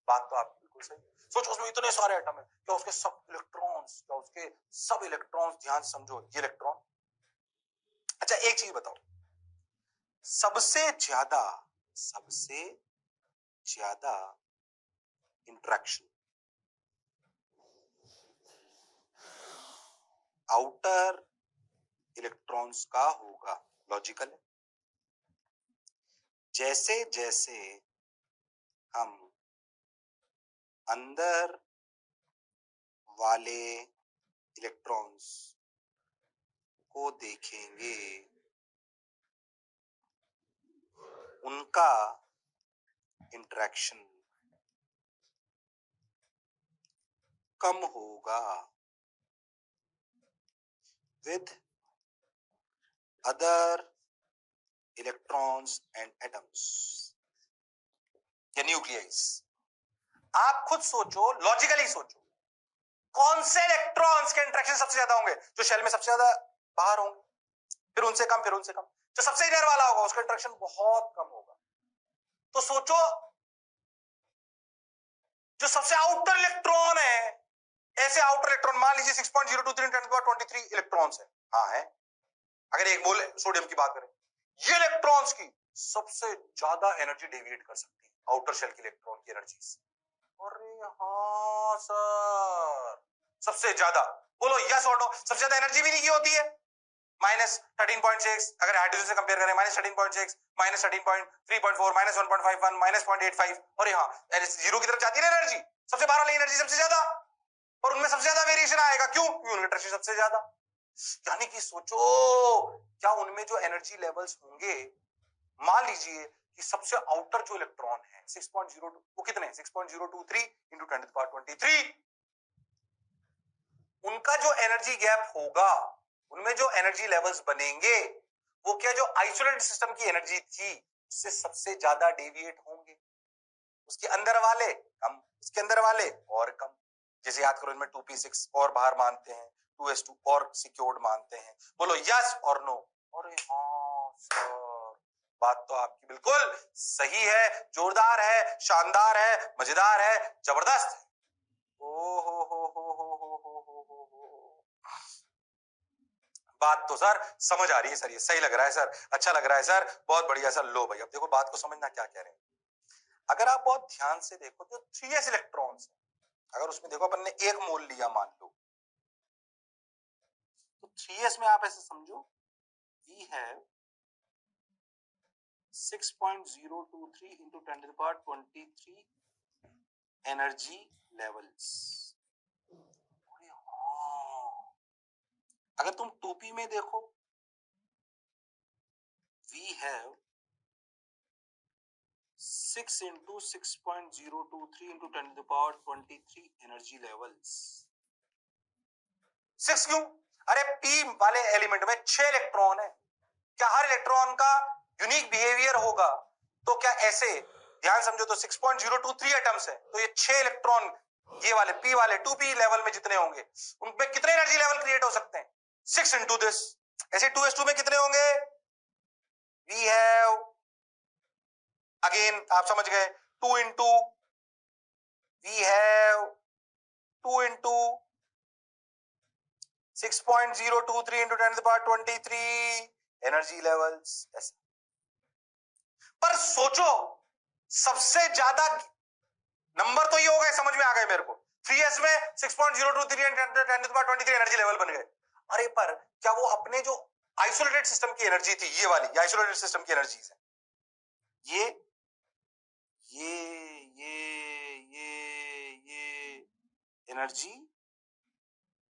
बात तो आपकी बिल्कुल सही। सोचो उसमें इतने सारे एटम है, क्या उसके सब इलेक्ट्रॉन्स, क्या उसके सब इलेक्ट्रॉन्स, ध्यान से समझो ये इलेक्ट्रॉन। अच्छा एक चीज बताओ, सबसे ज्यादा इंटरेक्शन आउटर इलेक्ट्रॉन्स का होगा। लॉजिकल है। जैसे जैसे हम अंदर वाले इलेक्ट्रॉन्स को देखेंगे, उनका इंटरेक्शन कम होगा with other electrons and atoms या न्यूक्लियस। आप खुद सोचो, लॉजिकली सोचो, कौन से इलेक्ट्रॉन्स के इंटरेक्शन सबसे ज्यादा होंगे? जो शेल में सबसे ज्यादा बाहर होंगे, फिर उनसे कम, फिर उनसे कम। जो सबसे इनर वाला होगा उसका इंटरेक्शन बहुत कम होगा। तो सोचो जो सबसे आउटर इलेक्ट्रॉन है, ऐसे आउटर इलेक्ट्रॉन मान लीजिए 6.023 10 to the power 23 इलेक्ट्रॉन्स है। हाँ है, अगर एक मोल सोडियम की बात करें, ये इलेक्ट्रॉन्स की सबसे ज्यादा एनर्जी डेविएट कर सकती है आउटर शेल के इलेक्ट्रॉन की एनर्जी से। अरे हाँ सर, सबसे ज्यादा, बोलो यस और नो। सबसे ज्यादा एनर्जी भी नहीं की होती है, -13.6, अगर हाइड्रोजन से कंपेयर करें -13.6, -13.3.4, -1.51, -0.85। और यहाँ जीरो की तरफ जाती है ना एनर्जी, सबसे बाहर वाली एनर्जी सबसे ज्यादा, और उनमें सबसे ज्यादा वेरिएशन आएगा। क्यों? क्योंकि उनका इंटरेक्शन सबसे ज्यादा। यानी कि सोचो, क्या उनमें जो एनर्जी लेवल्स होंगे, मान लीजिए कि सबसे आउटर जो इलेक्ट्रॉन है 6.02, वो कितने? 6.023 into 10 to the power 23। उनका जो एनर्जी गैप होगा, उनमें जो एनर्जी लेवल्स बनेंगे, वो क्या जो आइसोलेटेड सिस्टम की एनर्जी थी उससे सबसे ज्यादा डेविएट होंगे। उसके अंदर वाले कम, उसके अंदर वाले और कम। जैसे याद करो, इनमें 2p6 और बाहर मानते हैं, 2s2 और सिक्योर्ड मानते हैं। बोलो यस और नो। अरे हाँ सर, बात तो आपकी बिल्कुल सही है, जोरदार है, शानदार है, मजेदार है, जबरदस्त है। ओ हो। बात तो सर समझ आ रही है सर, ये सही लग रहा है सर, अच्छा लग रहा है सर, बहुत बढ़िया सर। लो भाई, अब देखो बात को समझना क्या कह रहे हैं। अगर आप बहुत ध्यान से देखो, जो 3s इलेक्ट्रॉन्स है, अगर उसमें देखो अपन ने एक मोल लिया मान लो, तो 3s में आप ऐसे समझो, we have 6.023 into 10 to the power 23 energy levels. अगर तुम 2p में देखो, we have 6 into 6.023 into 10 to the power 23 energy levels. 6 क्यों? अरे p वाले एलिमेंट में 6 इलेक्ट्रॉन है। क्या हर इलेक्ट्रॉन का यूनिक बिहेवियर होगा? तो क्या ऐसे ध्यान समझो, तो 6.023 एटम्स है, तो ये 6 इलेक्ट्रॉन, ये वाले p वाले 2p लेवल में जितने होंगे, उनमें कितने एनर्जी लेवल क्रिएट हो सकते हैं? 6 into दिस। ऐसे 2s2 में कितने होंगे? वी हैव, अगेन आप समझ गए, 2 into, we have 2 into 6.023 into 10 to the power 23 energy levels. ऐसे पर सोचो, सबसे ज्यादा नंबर तो ये हो गए, समझ में आ गए मेरे को। 3s में 6.023 and 10 to the power 23 energy level बन गए। अरे पर क्या वो अपने जो आइसोलेटेड सिस्टम की एनर्जी थी, ये वाली आइसोलेटेड सिस्टम की एनर्जी है, ये एनर्जी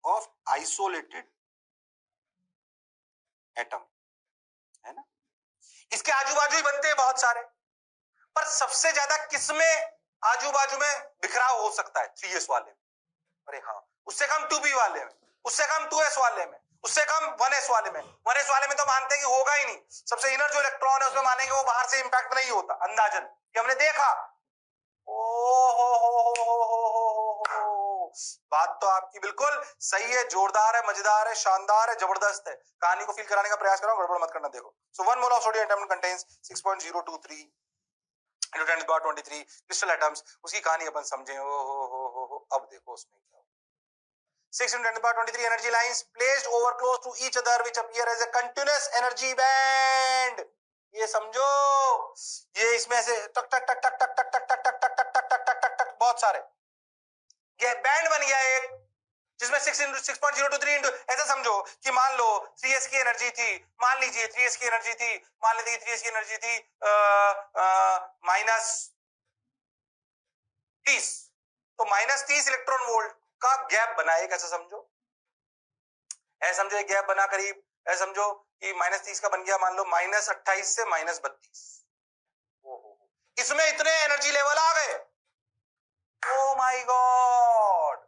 ऑफ आइसोलेटेड एटम, है ना। इसके आजू बाजू ही बनते हैं बहुत सारे, पर सबसे ज्यादा किसमें आजू बाजू में बिखराव हो सकता है? 3s वाले में। अरे हाँ, उससे कम 2p वाले में, उससे कम 2s वाले में, उससे कम 1s वाले में। 1s वाले में तो मानते हैं कि होगा ही नहीं, सबसे इनर जो इलेक्ट्रॉन है उसमें मानेंगे वो बाहर से इंपैक्ट नहीं होता अंदाजन, ये हमने देखा। ओ हो, बात तो आपकी बिल्कुल सही है, जोरदार है, मजेदार है, शानदार है, जबरदस्त है। कहानी को फील कराने का प्रयास करो, गड़बड़ मत करना। देखो, सो 1 mole of sodium atom contains 6.023 into 10 to the power 23 crystal atoms। उसकी कहानी अपन समझे। हो, अब देखो उसमें क्या हो। 6 into 10 to the power 23 energy lines placed over close to each other which appear as a continuous energy band। ये समझो, ये इसमें ऐसे टक टक टक टक टक टक टक टक टक टक टक टक टक टक टक बहुत सारे, ये बैंड बन गया एक, जिसमें 6.023 इंटू, ऐसा समझो कि मान लो 3s की एनर्जी थी, मान लीजिए 3s की एनर्जी थी, मान लीजिए 3s की एनर्जी थी -30, तो -30 इलेक्ट्रॉन वोल्ट का गैप बना एक, ऐसा समझो, ऐसा समझो एक गैप बना करीब, ऐसा समझो कि -30 का बन गया मान लो -28 से -32। इसमें इतने एनर्जी लेवल आ गए। ओ माय गॉड,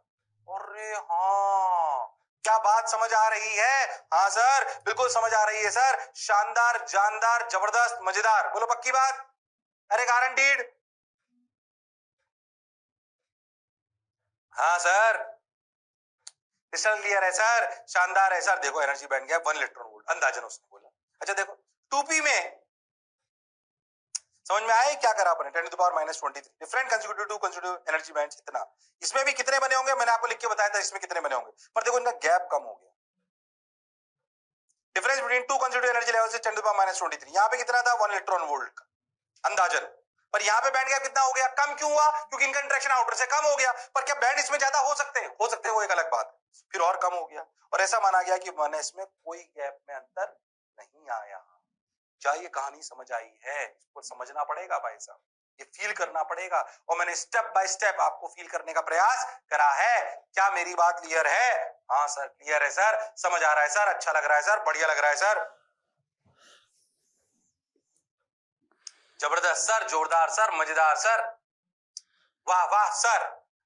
अरे हाँ, क्या बात समझ आ रही है? हाँ सर, बिल्कुल समझ आ रही है सर, शानदार, जानदार, जबरदस्त, मजेदार। बोलो पक्की बात? अरे गारंटीड? हाँ सर, क्रिस्टल क्लियर है सर, शानदार है सर। देखो एनर्जी बैंड गया 1 इलेक्ट्रॉन वोल्ट, अंदाजन उसने बोला। अच्छा देखो 2p में समझ में आया क्या करा अपने? 10 to the power -23 different consecutive to consecutive energy bands. इतना इसमें भी कितने बने होंगे मैंने आपको लिख के बताया था, इसमें कितने बने होंगे, पर देखो इनका गैप कम हो गया। Difference between two consecutive energy levels is 10 to the power -23। यहां पे कितना था? 1 इलेक्ट्रॉन वोल्ट का अंदाजन। पर यहां पे बैंड गैप कितना हो गया? कम क्यों हुआ? क्योंकि इनका इंटरेक्शन आउटर से कम हो गया। पर क्या बैंड इसमें ज्यादा हो सकते हैं? हो सकते हैं, वो एक अलग बात है। फिर और कम हो गया और ऐसा माना गया कि 1s में कोई गैप में अंतर नहीं आया। क्या ये कहानी समझ आई है? इसको समझना पड़ेगा भाई साहब, ये फील करना पड़ेगा, और मैंने स्टेप बाय स्टेप आपको फील करने का प्रयास करा है। क्या मेरी बात क्लियर है? हाँ सर क्लियर है सर, समझ आ रहा है सर, अच्छा लग रहा है सर, बढ़िया लग रहा है सर, जबरदस्त सर, जोरदार सर, मजेदार सर, वाह वाह सर।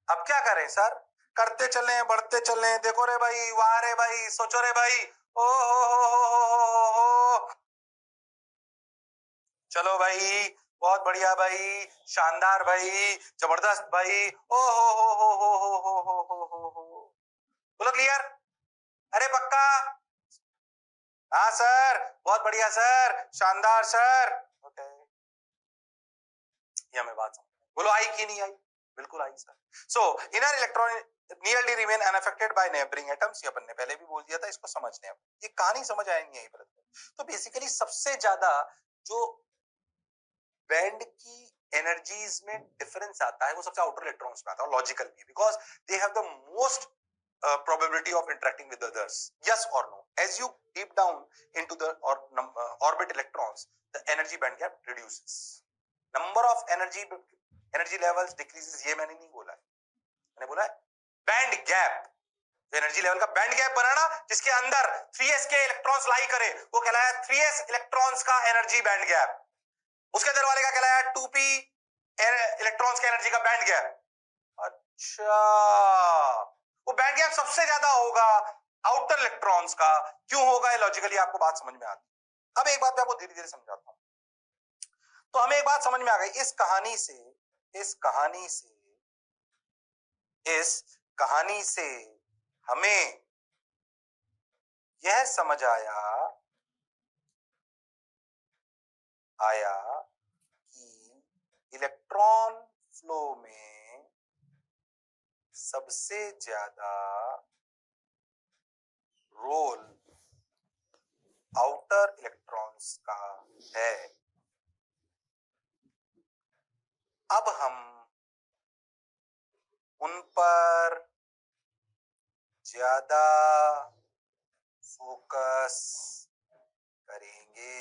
अब क्या करें सर? करते चले, बढ़ते चले। देखो रे भाई, वाह रे भाई, सोचो रे भाई, ओ हो। चलो भाई, बहुत बढ़िया भाई, शानदार भाई, जबरदस्त भाई, ओ हो। बोलो क्लियर? अरे पक्का? हाँ सर, बहुत बढ़िया सर, शानदार सर। ओके, ये हमें बात समझ। बोलो आई कि नहीं आई? बिल्कुल आई sir. So inner electron nearly remain unaffected by neighbouring atoms, ये अपन ने पहले भी बोल दिया था, इसको समझने अब ये कहानी समझ आएगी यहीं पर। तो बेसिकली सबसे ज्यादा जो बैंड की एनर्जीज में डिफरेंस आता है वो सबसे आउटर इलेक्ट्रॉन्स में आता है, लॉजिकल भी, because they have the most probability of interacting with others, yes or no? As you deep down into the orbit electrons, the energy band gap reduces, number of energy levels decreases। ये मैंने नहीं बोला है, मैंने बोला है band gap, energy level का band gap बना ना, जिसके अंदर 3s के इलेक्ट्रॉन्स लाई करे, वो कहलाया 3s इलेक्ट्रॉन्स का एनर्जी बैंड गैप। उसके अंदर वाले का कहलाया 2p इलेक्ट्रॉन्स के एनर्जी का बैंड गैप। अच्छा, वो बैंड गैप सबसे ज्यादा होगा आउटर इलेक्ट्रॉन्स का। क्यों होगा? ये लॉजिकली आपको बात समझ में आती है। अब एक बात मैं आपको धीरे धीरे समझाता हूं। तो हमें एक बात समझ में आ गई इस कहानी से, इस कहानी से हमें यह समझ आया कि इलेक्ट्रॉन फ्लो में सबसे ज्यादा रोल आउटर इलेक्ट्रॉन्स का है। अब हम उन पर ज्यादा फोकस करेंगे।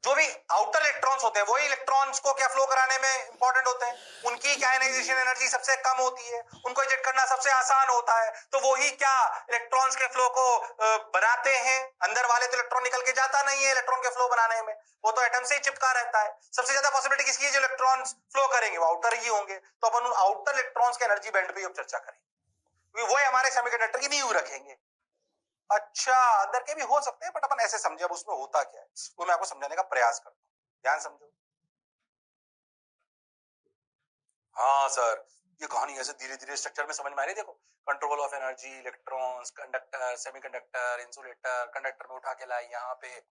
जो भी आउटर इलेक्ट्रॉन्स होते हैं वही इलेक्ट्रॉन्स को क्या फ्लो कराने में इंपॉर्टेंट होते हैं, उनकी क्या आयनाइजेशन एनर्जी सबसे कम होती है, उनको इजेक्ट करना सबसे आसान होता है, तो वही क्या इलेक्ट्रॉन्स के फ्लो को बनाते हैं। अंदर वाले तो इलेक्ट्रॉन निकल के जाता नहीं है इलेक्ट्रॉन के फ्लो बनाने में, वो तो एटम से ही चिपका रहता है। सबसे ज्यादा पॉसिबिलिटी किसकी है, जो इलेक्ट्रॉन्स फ्लो करेंगे वो आउटर ही होंगे। तो अपन उन आउटर इलेक्ट्रॉन्स के एनर्जी बैंड पे अब चर्चा करेंगे, वो हमारे सेमीकंडक्टर की नींव रखेंगे। अच्छा, अंदर के भी हो सकते हैं बट अपन ऐसे समझे अब उसमें होता क्या है वो मैं आपको समझाने का प्रयास करता हूं, ध्यान समझो। हाँ सर, ये कहानी ऐसे धीरे धीरे स्ट्रक्चर में समझ में आ रही है। देखो, control of energy, electrons, conductor, semiconductor, insulator, conductor में उठा के लाई यहाँ पे,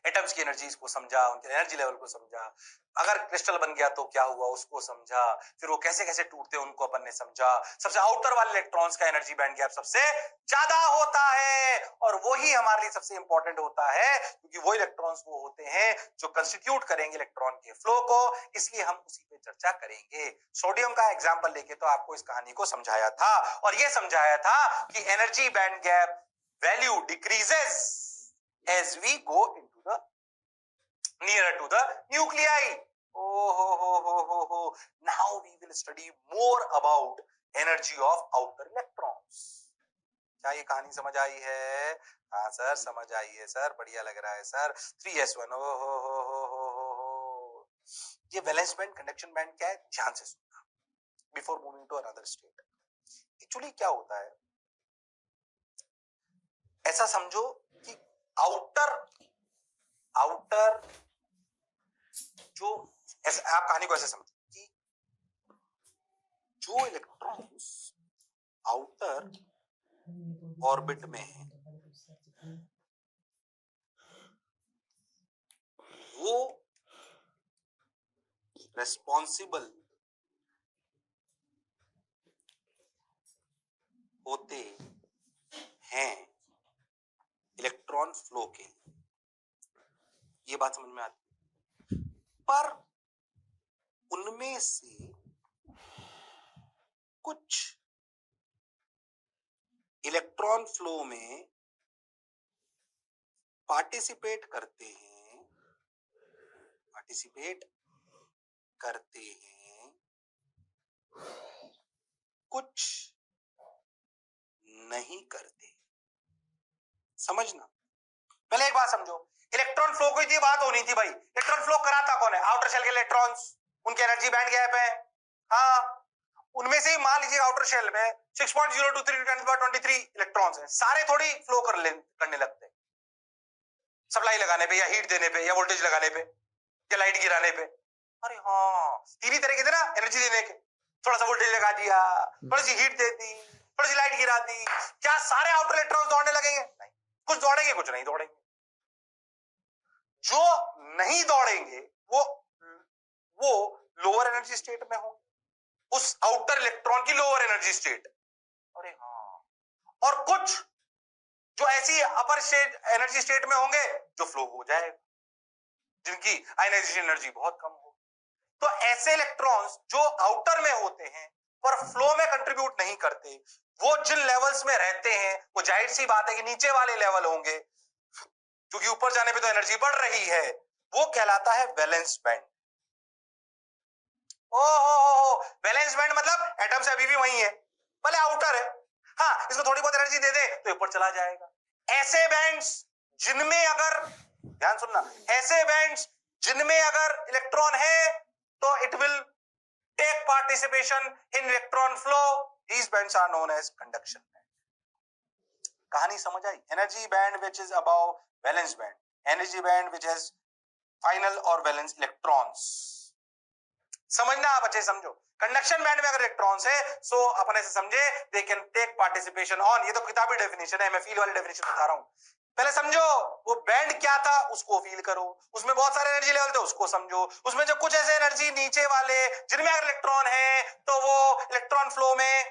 एटम्स की एनर्जीज को समझा, उनके एनर्जी लेवल को समझा, अगर क्रिस्टल बन गया तो क्या हुआ उसको समझा, फिर वो कैसे कैसे टूटते हैं उनको अपन ने समझा। सबसे आउटर वाले इलेक्ट्रॉन्स का एनर्जी बैंड गैप सबसे ज्यादा होता है और वही हमारे लिए सबसे इंपॉर्टेंट होता है, क्योंकि वो इलेक्ट्रॉन्स वो होते हैं जो कंस्टिट्यूट करेंगे इलेक्ट्रॉन के फ्लो को, इसलिए हम उसी पे चर्चा करेंगे। सोडियम का एग्जांपल लेके तो आपको इस कहानी को समझाया था और ये समझाया था कि energy band gap value decreases as we go into the nearer to the nuclei. Now we will study more about energy of outer electrons. क्या ये कहानी समझ आई है? हाँ सर, समझ आई है सर, बढ़िया लग रहा है सर। 3s1 ये वैलेंस बैंड कंडक्शन बैंड क्या है, ध्यान से सुनना before moving to another state. Actually क्या होता है, ऐसा समझो कि आउटर जो आप कहानी को ऐसे समझो कि जो इलेक्ट्रॉन्स आउटर ऑर्बिट में है वो रेस्पॉन्सिबल होते हैं इलेक्ट्रॉन फ्लो के, ये बात समझ में आती है। पर उनमें से कुछ इलेक्ट्रॉन फ्लो में पार्टिसिपेट करते हैं कुछ नहीं करते। समझना, पहले एक बात समझो, इलेक्ट्रॉन फ्लो की ये बात होनी थी भाई, इलेक्ट्रॉन फ्लो कराता कौन है, आउटर शेल के इलेक्ट्रॉन्स, उनके एनर्जी बैंड गैप है। हाँ, उनमें से मान लीजिए आउटर शेल में 6.023 इलेक्ट्रॉन्स हैं, सारे थोड़ी फ्लो करने लगते हैं सप्लाई लगाने पे या हीट देने पे या वोल्टेज लगाने पे या लाइट गिराने पे। अरे हाँ, तीन ही तरीके थे ना एनर्जी देने के, थोड़ा सा वोल्टेज लगा दिया, थोड़ी सी हीट दे दी, थोड़ी सी लाइट गिरा दी, क्या सारे आउटर इलेक्ट्रॉन्स दौड़ने लगेंगे? नहीं, कुछ दौड़ेंगे कुछ नहीं दौड़ेंगे। जो नहीं दौड़ेंगे वो लोअर एनर्जी स्टेट में होंगे, उस आउटर इलेक्ट्रॉन की लोअर एनर्जी स्टेट। अरे हाँ, और कुछ जो ऐसी अपर स्टेट एनर्जी स्टेट में होंगे जो फ्लो हो जाएगा, जिनकी आयनाइजेशन एनर्जी बहुत कम हो। तो ऐसे इलेक्ट्रॉन्स जो आउटर में होते हैं पर फ्लो में कंट्रीब्यूट नहीं करते, वो जिन लेवल्स में रहते हैं वो जाहिर सी बात है कि नीचे वाले लेवल होंगे, क्योंकि ऊपर जाने पे तो एनर्जी बढ़ रही है, वो कहलाता है वैलेंस बैंड। वैलेंस बैंड मतलब एटम से अभी भी वही है, भले आउटर है, हाँ इसको थोड़ी बहुत एनर्जी दे दे तो ऊपर चला जाएगा। ऐसे बैंड्स जिनमें अगर, ध्यान सुनना, ऐसे बैंड्स जिनमें अगर इलेक्ट्रॉन है तो it will take participation in electron flow, these bands are known as conduction band। कहानी समझ आई? Energy band which is above valence band, energy band which has final और valence electrons। समझना आप अच्छे समझो, कंडक्शन बैंड में अगर इलेक्ट्रॉन्स है सो अपन ऐसे समझे they can take participation on, ये तो किताबी डेफिनेशन है, मैं फील वाली डेफिनेशन बता रहा हूं। पहले समझो वो बैंड क्या था उसको फील करो, उसमें बहुत सारे एनर्जी लेवल थे उसको समझो, उसमें जो कुछ ऐसे एनर्जी नीचे वाले जिनमें अगर इलेक्ट्रॉन है तो वो इलेक्ट्रॉन फ्लो में,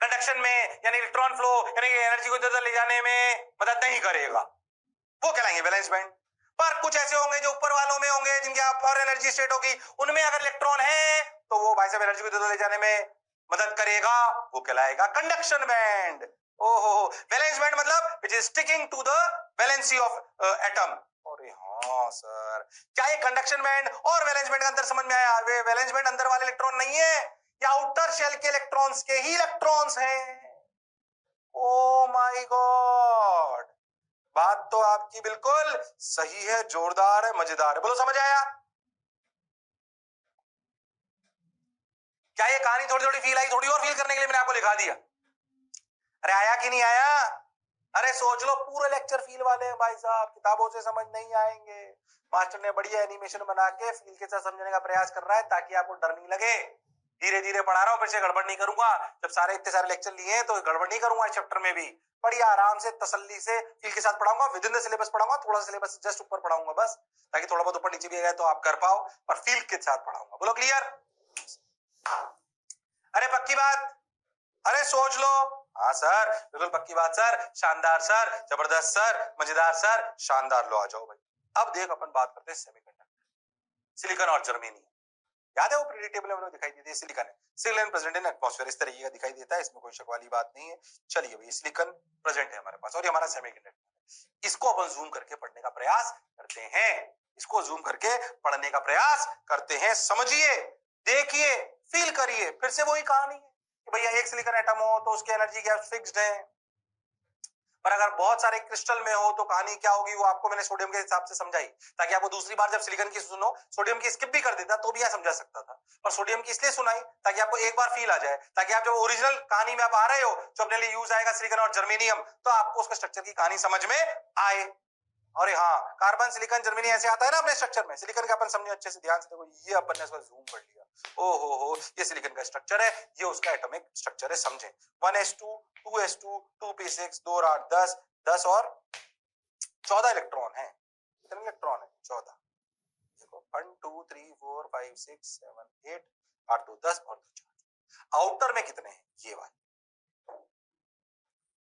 कंडक्शन में यानी इलेक्ट्रॉन फ्लो यानी एनर्जी को इधर ले जाने में मदद नहीं करेगा, वो कहलाएंगे वैलेंस बैंड। पर कुछ ऐसे होंगे जो ऊपर वालों में होंगे जिनकी अपर एनर्जी स्टेट होगी, उनमें अगर इलेक्ट्रॉन है तो वो भाई साहब एनर्जी को इधर ले जाने में मदद करेगा, वो कहलाएगा कंडक्शन बैंड। ओहो, वैलेंस बैंड मतलब which is sticking to the valency of atom. अरे हाँ सर, क्या ये कंडक्शन बैंड और वैलेंस बैंड का अंतर समझ में आया? वे वैलेंस बैंड अंदर वाले इलेक्ट्रॉन नहीं है, ये आउटर शेल के इलेक्ट्रॉन्स के ही इलेक्ट्रॉन्स हैं। ओ माय गॉड, बात तो आपकी बिल्कुल सही है, जोरदार है, मजेदार है। बोलो समझ आया? क्या ये कहानी थोड़ी थोड़ी फील आई? थोड़ी और फील करने के लिए मैंने आपको लिखा दिया। अरे आया कि नहीं आया? अरे सोच लो, पूरे लेक्चर फील वाले हैं भाई साहब, किताबों से समझ नहीं आएंगे। मास्टर ने बढ़िया एनिमेशन बना के फील के साथ समझने का प्रयास कर रहा है ताकि आपको डर नहीं लगे। धीरे धीरे पढ़ा रहा हूं, फिर से गड़बड़ नहीं करूंगा। जब सारे इतने सारे लेक्चर लिए हैं तो गड़बड़ नहीं करूंगा इस चैप्टर में भी। बढ़िया आराम से तसल्ली से फील के साथ पढ़ाऊंगा, विद इन द सिलेबस पढ़ाऊंगा, थोड़ा सा सिलेबस जस्ट ऊपर पढ़ाऊंगा बस, ताकि थोड़ा बहुत ऊपर नीचे भी गया तो आप कर पाओ, पर फील के साथ पढ़ाऊंगा। बोलो क्लियर? अरे पक्की बात? अरे सोच लो। हाँ सर, बिल्कुल पक्की बात सर, शानदार सर, जबरदस्त सर, मजेदार सर, शानदार। लो आ जाओ भाई। अब देख अपन बात करते हैं सेमीकंडक्टर, सिलिकॉन और जर्मेनियम। याद है वो पीरियडिक टेबल में दिखाई देती है, सिलिकॉन है, सिलिकॉन प्रेजेंट इन एटमॉस्फेयर, इस तरीके का दिखाई देता है, इसमें कोई शक वाली बात नहीं है। चलिए भाई, सिलिकॉन प्रेजेंट है हमारे पास और ये हमारा सेमीकंडक्टर। इसको अपन जूम करके पढ़ने का प्रयास करते हैं, इसको जूम करके पढ़ने का प्रयास करते हैं। समझिए, देखिए, फील करिए। फिर से वही कहानी है कि भैया एक सिलिकॉन एटम हो तो उसकी एनर्जी गैप फिक्स्ड है, पर अगर बहुत सारे क्रिस्टल में हो तो कहानी क्या होगी, वो आपको मैंने सोडियम के हिसाब से समझाई, ताकि आपको दूसरी बार जब सिलिकॉन की सुनो, सोडियम की स्किप भी कर देता तो भी यह समझा सकता था, पर सोडियम की इसलिए सुनाई ताकि आपको एक बार फील आ जाए, ताकि आप जब ओरिजिनल कहानी में आप आ रहे हो, जो अपने लिए यूज आएगा सिलिकॉन और जर्मेनियम, तो आपको उसका स्ट्रक्चर की कहानी समझ में आए। अरे हाँ, कार्बन सिलिकॉन जर्मेनियम ऐसे आता है ना अपने स्ट्रक्चर में। सिलिकॉन का अपन समझे अच्छे से, ध्यान से देखो, ये अपन ने इसको जूम कर लिया। ओ हो, ये सिलिकॉन का स्ट्रक्चर है, ये उसका एटॉमिक स्ट्रक्चर है, समझे। 1s2 2s2 2p6 2 और 8 10, 10 और 14 इलेक्ट्रॉन है। कितने इलेक्ट्रॉन है? 14। देखो 1 2 3 4 5 6 7 8 8 2 10 और 2 4। आउटर में कितने हैं? ये वाले।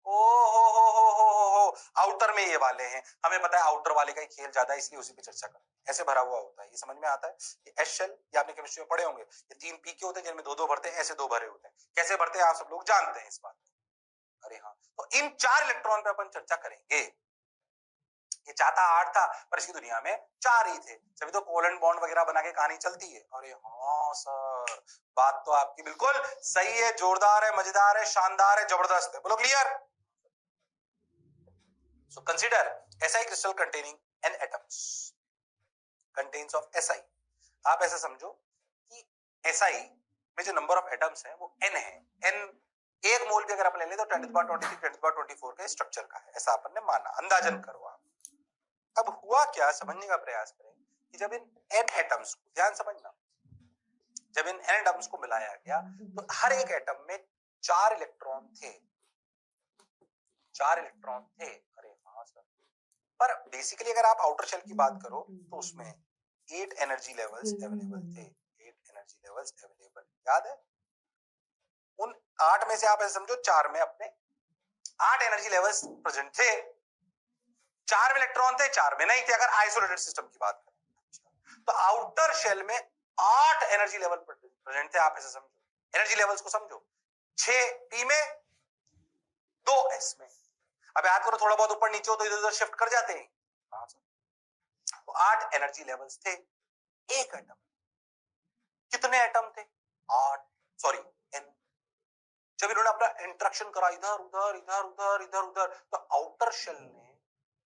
ओ हो, आउटर में ये वाले हैं। हमें पता है आउटर वाले का ही खेल ज्यादा है, इसलिए उसी पे चर्चा करें। ऐसे भरा हुआ होता है, ये समझ में आता है। ये एस शेल, ये आपने केमिस्ट्री में पढ़े होंगे, ये 3 पी के होते हैं जिनमें 2-2 भरते हैं, ऐसे 2 भरे होते हैं। कैसे भरते हैं आप सब लोग जानते हैं इस बात को। अरे हाँ, तो इन 4 इलेक्ट्रॉन पे अपन चर्चा करेंगे। ये चाहता 8 था, पर इसकी दुनिया में 4 ही थे, तभी तो कोवेलेंट बॉन्ड वगैरह बना के कहानी चलती है। अरे हाँ सर, बात तो आपकी बिल्कुल सही है, जोरदार है, मजेदार है, शानदार है, जबरदस्त है। बोलो clear? So consider SI crystal containing n atoms contains of SI। आप ऐसा समझो कि SI में जो नंबर ऑफ एटम्स है वो n है। n एक मोल भी अगर आप ले लें तो 10^23 10^24 के स्ट्रक्चर का है, ऐसा अपन ने माना। अंदाजन करो आप। अब हुआ क्या, समझने का प्रयास करें कि जब इन n एटम्स को, ध्यान समझना, जब इन n एटम्स को मिलाया गया तो हर एक एटम में 4 इलेक्ट्रॉन थे। 4 इलेक्ट्रॉन थे। अरे हाँ सर, पर बेसिकली अगर आप आउटर शेल की बात करो तो उसमें 8 एनर्जी लेवल्स अवेलेबल थे। 8 एनर्जी लेवल्स अवेलेबल, याद है? उन 8 में से आप ऐसे समझो 4 में अपने 8 एनर्जी लेवल्स प्रेजेंट थे। 4 में इलेक्ट्रॉन थे, 4 में नहीं थे, अगर आइसोलेटेड सिस्टम की बात करें। तो आउटर शेल में 8 एनर्जी लेवल प्रेजेंट थे, आप ऐसे समझो। एनर्जी लेवल्स को समझो, 6 पी में, 2 एस में। अब याद करो, थोड़ा बहुत ऊपर नीचे हो तो इधर उधर शिफ्ट कर जाते हैं। हाँ सर, तो 8 एनर्जी लेवल्स थे एक एटम। कितने एटम थे? 8, सॉरी n। जब इन्होंने अपना इंटरेक्शन करा इधर उधर इधर उधर इधर उधर, तो आउटर शेल ने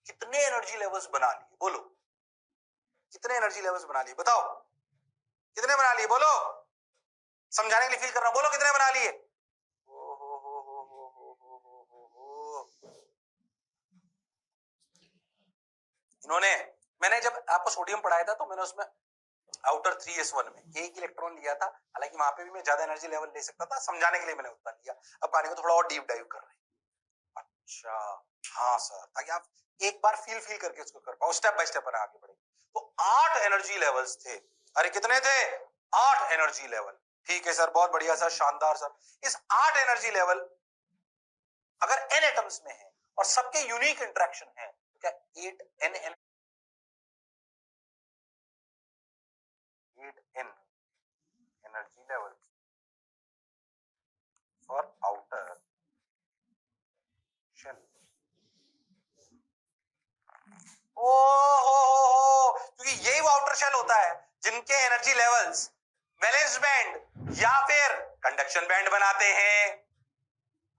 कितने एनर्जी लेवल्स बना लिए? बोलो कितने एनर्जी लेवल्स बना लिए? बताओ कितने बना लिए? बोलो, समझाने के लिए फील कर रहा हूं, बोलो कितने बना लिए? इन्होंने, मैंने जब आपको सोडियम पढ़ाया था तो मैंने उसमें आउटर 3s1 में एक इलेक्ट्रॉन लिया था, हालांकि वहां पे भी मैं ज्यादा एनर्जी लेवल ले सकता था, समझाने के लिए मैंने उतना लिया। अब कहानी को थोड़ा और डीप डाइव कर रहे हैं। अच्छा हाँ सर, ताकि आप एक बार फील करके उसको कर पाओ, स्टेप बाय स्टेप पर आगे बढ़े। तो 8 एनर्जी लेवल्स थे। अरे कितने थे? 8 एनर्जी लेवल। ठीक है सर, बहुत बढ़िया सर, शानदार सर। इस 8 एनर्जी लेवल अगर n एटम्स में है और सबके यूनिक इंटरेक्शन है, तो क्या 8n energy levels for outer ओ हो, क्योंकि यही वो आउटर शेल होता है जिनके एनर्जी लेवल्स वैलेंस बैंड या फिर कंडक्शन बैंड बनाते हैं।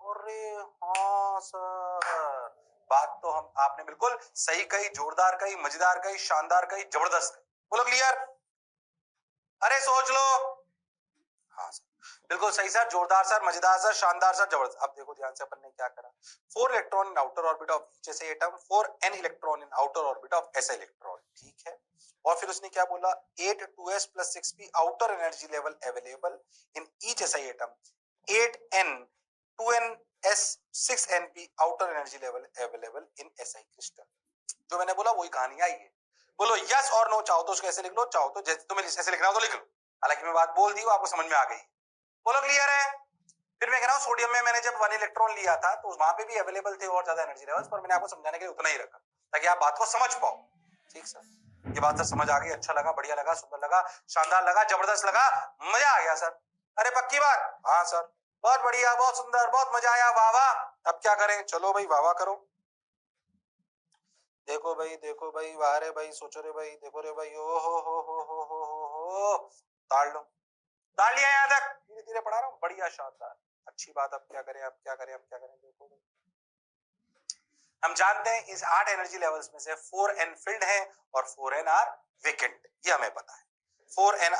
अरे हाँ सर, बात तो हम आपने बिल्कुल सही कही, जोरदार कही, मजेदार कही, शानदार कही, जबरदस्त कही। बोलो क्लियर? अरे सोच लो। हाँ सर, बिल्कुल सही सर, जोरदार सर, मजेदार सर, शानदार सर, जबरदस्त। अब देखो ध्यान से, अपन ने क्या करा, 4 electron in outer orbit of each SI atom, 4n electron in outer orbit of SI electron, ठीक है। और फिर उसने क्या बोला, 8 2s plus 6p outer energy level available in each SI atom, 8n 2ns 6np outer energy level available in SI crystal. जो मैंने बोला वही कहानी आई है। बोलो यस और नो, चाहो तो उसको ऐसे लिख लो, चाहो तो जैसे तुम्हें ऐसे लिखना हो तो लिख लो, हालांकि मैं बात बोल दी वो आपको समझ में आ गई। बोलो क्लियर है? फिर मैं कह रहा हूँ सोडियम में मैंने जब 1 इलेक्ट्रॉन लिया था तो वहां पे भी अवेलेबल थे और ज्यादा एनर्जी लेवल्स, पर मैंने आपको समझाने के लिए उतना ही रखा ताकि आप बात को समझ पाओ। ठीक सर, ये बात सर समझ आ गई, अच्छा लगा, बढ़िया लगा, सुंदर लगा, शानदार लगा, जबरदस्त लगा, मजा आ गया सर। अरे पक्की बात? हाँ सर, बहुत बढ़िया, बहुत सुंदर, बहुत मजा आया, वाह वाह। अब क्या करें? चलो भाई वाह वाह करो। देखो भाई, वाह रे भाई, सोचो रे भाई, देखो रे भाई, ओ हो, ताल लो, ताल लिया यहाँ तक, धीरे धीरे पढ़ा रहा हूँ, बढ़िया, शानदार, अच्छी बात। अब क्या करें, अब क्या करें, अब क्या करें? देखो हम जानते हैं इस 8 एनर्जी लेवल्स में से 4n फिल्ड है और 4n आर वेकेंट, ये हमें पता है। 4n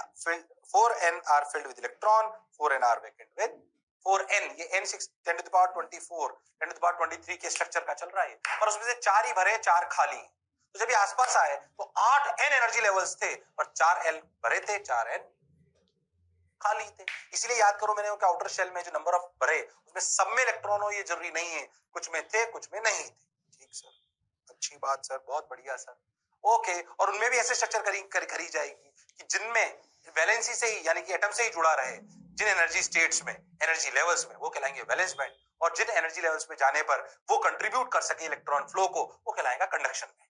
are filled with electron, 4n are vacant with 4n, ये n6 10 to the power 24 10 to the power 23 के स्ट्रक्चर का चल रहा है, और उसमें से 4 ही भरे, 4 खाली हैं। तो जब ये आसपास आए तो 8n एनर्जी लेवल्स थे और 4l भरे थे, 4n खाली थे। इसलिए याद करो मैंने कि आउटर शेल में जो नंबर ऑफ भरे उसमें सब में इलेक्ट्रॉन हो ये जरूरी नहीं है, कुछ में थे कुछ में नहीं थे। ठीक सर, अच्छी बात सर, बहुत बढ़िया सर। ओके, और उनमें भी ऐसे स्ट्रक्चर करी जाएगी कि जिनमें वैलेंसी से ही यानी कि एटम से ही जुड़ा रहे, जिन एनर्जी स्टेट्स में, एनर्जी लेवल्स में, वो कहलाएंगे वैलेंस बैंड, और जिन एनर्जी लेवल्स पे जाने पर वो कंट्रीब्यूट कर सके इलेक्ट्रॉन फ्लो को, वो कहलाएगा कंडक्शन बैंड,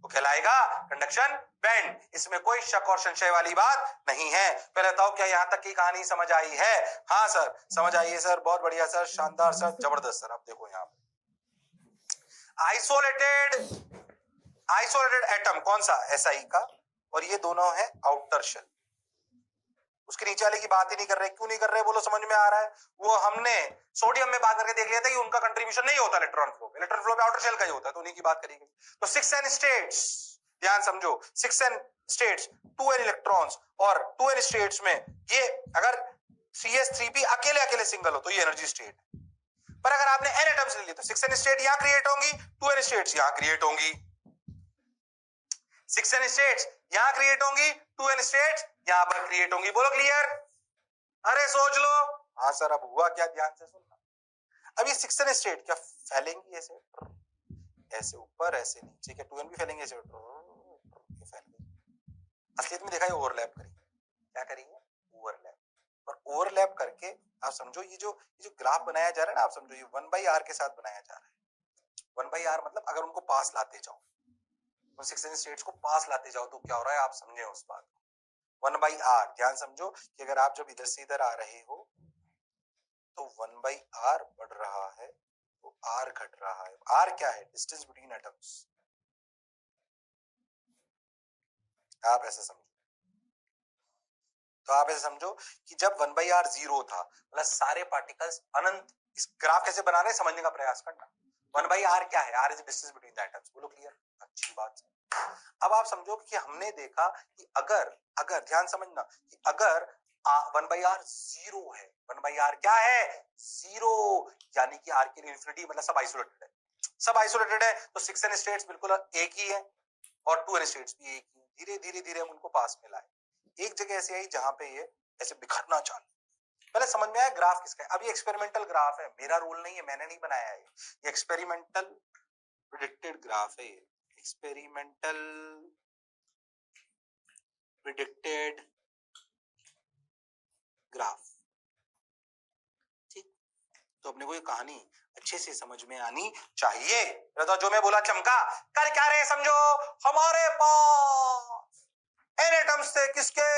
वो कहलाएगा कंडक्शन बैंड। इसमें कोई शक और संशय वाली बात नहीं है। पहले बताओ क्या यहां तक की कहानी समझ आई है? हाँ सर, समझ आई है सर, बहुत बढ़िया सर, शानदार सर, जबरदस्त सर। अब देखो यहाँ पे आइसोलेटेड एटम कौन सा? SI का, और ये दोनों है आउटर शेल। उसके नीचे वाले की बात ही नहीं कर रहे, क्यों नहीं कर रहे बोलो? समझ में आ रहा है, वो हमने सोडियम में बात करके देख लिया था कि उनका कंट्रीब्यूशन नहीं होता इलेक्ट्रॉन फ्लो पे आउटर शेल का ही होता है, तो उन्हीं की बात करेंगे। तो 6n स्टेट्स, ध्यान समझो, 6n स्टेट्स, 2n इलेक्ट्रॉन्स, और 2n स्टेट्स में ये अगर 3s3p अकेले अकेले सिंगल हो तो ये एनर्जी स्टेट है, पर अगर आपने n एटम्स ले लिए तो 6n स्टेट यहां क्रिएट होंगी, 2n स्टेट्स यहां क्रिएट होंगी, 6n स्टेट्स यहां क्रिएट होंगी, 2n स्टेट्स यहां पर क्रिएट होंगी। बोलो क्लियर? अरे सोच लो। हाँ सर, अब हुआ क्या, ध्यान से सुनना। अब ये 6n स्टेट क्या फैलेंगी ऐसे ऐसे ऊपर, ऐसे नीचे? क्या 2n भी फैलेंगे ऐसे? असलियत में देखा है ओवरलैप करेंगे। क्या करेंगे? ओवरलैप। और ओवरलैप करके आप समझो ये जो ग्राफ बनाया जा रहा है ना, आप समझो ये 1/r के साथ बनाया जा रहा है। 1/r मतलब अगर उनको पास लाते जाओ, उन 6n स्टेट्स को पास लाते जाओ तो क्या हो रहा है, आप समझे उस बात को। 1/r, ध्यान समझो कि अगर आप जब इधर से इधर आ रहे हो तो 1/r बढ़ रहा है तो r घट रहा है। r क्या है? Distance between atoms. आप ऐसे समझो, तो आप ऐसे समझो कि जब 1/r 0 था, मतलब सारे पार्टिकल्स अनंत। इस ग्राफ कैसे बना रहे हैं समझने का प्रयास करना। 1/r क्या है? r is distance between the atoms. बोलो क्लियर? अच्छी बात। अब आप समझो कि हमने देखा कि अगर ध्यान समझना कि अगर 1/r 0 है, 1/r क्या है? 0, यानी कि r के लिए इंफिनिटी, मतलब सब आइसोलेटेड है, सब आइसोलेटेड है, तो 6n स्टेट्स बिल्कुल एक ही है और 2n स्टेट्स भी एक ही। धीरे धीरे धीरे हम उनको पास में लाए, एक जगह ऐसे आई जहां पे ये ऐसे बिखरना चालू। पहले समझ में आया ग्राफ किसका है? अब ये एक्सपेरिमेंटल ग्राफ है, मेरा रोल नहीं है, मैंने नहीं बनाया है, ये एक्सपेरिमेंटल प्रेडिक्टेड ग्राफ है, ये एक्सपेरिमेंटल प्रेडिक्टेड ग्राफ। ठीक, तो अपने को ये कहानी अच्छे से समझ में आनी चाहिए। तो जो मैं बोला चमका, कर क्या रहे समझो, हमारे पास n एटम्स थे, किसके?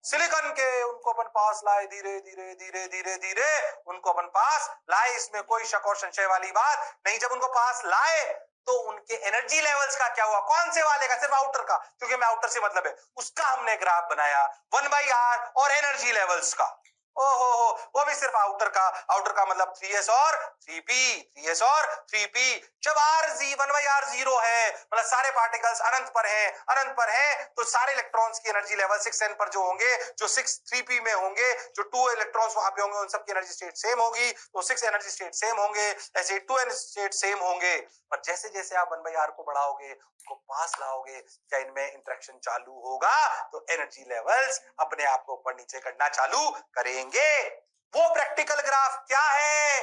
सिलिकॉन के उनको अपन पास लाए, धीरे धीरे धीरे धीरे धीरे उनको अपन पास लाए, इसमें कोई शक और संशय वाली बात नहीं। जब उनको पास लाए तो उनके एनर्जी लेवल्स का क्या हुआ, कौन से वाले का, सिर्फ आउटर का, क्योंकि मैं आउटर से मतलब है, उसका हमने ग्राफ बनाया 1/r और एनर्जी लेवल्स का। ओहो हो, वो भी सिर्फ आउटर का मतलब 3s और 3p, 3s और 3p। जब r 1/r 0 है, मतलब सारे पार्टिकल्स अनंत पर हैं, तो सारे इलेक्ट्रॉन्स की एनर्जी लेवल 6n पर जो होंगे, जो 6 3p में होंगे, जो 2 इलेक्ट्रॉन्स वहां पे होंगे, उन सबकी एनर्जी स्टेट सेम होगी, तो 6 एनर्जी स्टेट सेम होंगे, ऐसे 2 एनर्जी स्टेट सेम होंगे। पर जैसे जैसे आप 1/r को बढ़ाओगे, उनको पास लाओगे, क्या इनमें इंटरेक्शन चालू होगा, तो एनर्जी लेवल्स अपने आप को ऊपर नीचे करना चालू करेंगे। वो प्रैक्टिकल ग्राफ क्या है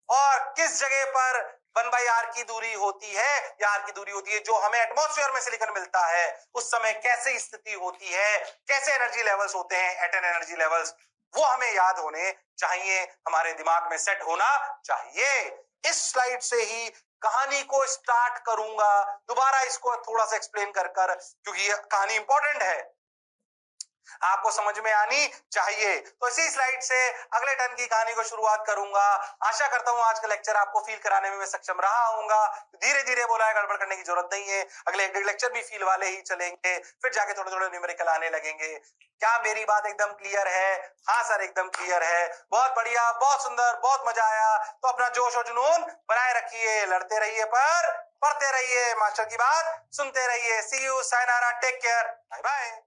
और किस जगह पर 1/r की दूरी होती है या r की दूरी होती है, जो हमें एटमॉस्फेयर में सिलिकॉन मिलता है, उस समय कैसे स्थिति होती है, कैसे एनर्जी लेवल्स होते हैं, एटन एनर्जी लेवल्स, वो हमें याद होने चाहिए, हमारे दिमाग में सेट होना चाहिए। इस स्लाइड से ही कहानी को स्टार्ट करूंगा, दोबारा इसको थोड़ा सा एक्सप्लेन कर क्योंकि ये कहानी इंपॉर्टेंट है, आपको समझ में आनी चाहिए। तो इसी स्लाइड से अगले टर्न की कहानी को शुरुआत करूंगा। आशा करता हूं आज का लेक्चर आपको फील कराने में मैं सक्षम रहा हूंगा। धीरे धीरे बोला है, गड़बड़ करने की जरूरत नहीं है, अगले एक लेक्चर भी फील वाले ही चलेंगे, फिर जाके थोड़े थोड़े न्यूमेरिकल आने लगेंगे। क्या मेरी बात एकदम क्लियर है? हाँ सर, एकदम क्लियर है। बहुत बढ़िया, बहुत सुंदर, बहुत मजा आया। तो अपना जोश और जुनून बनाए रखिए, लड़ते रहिए पर पढ़ते रहिए, मास्टर की बात सुनते रहिए। See you, sayonara, take care, bye bye.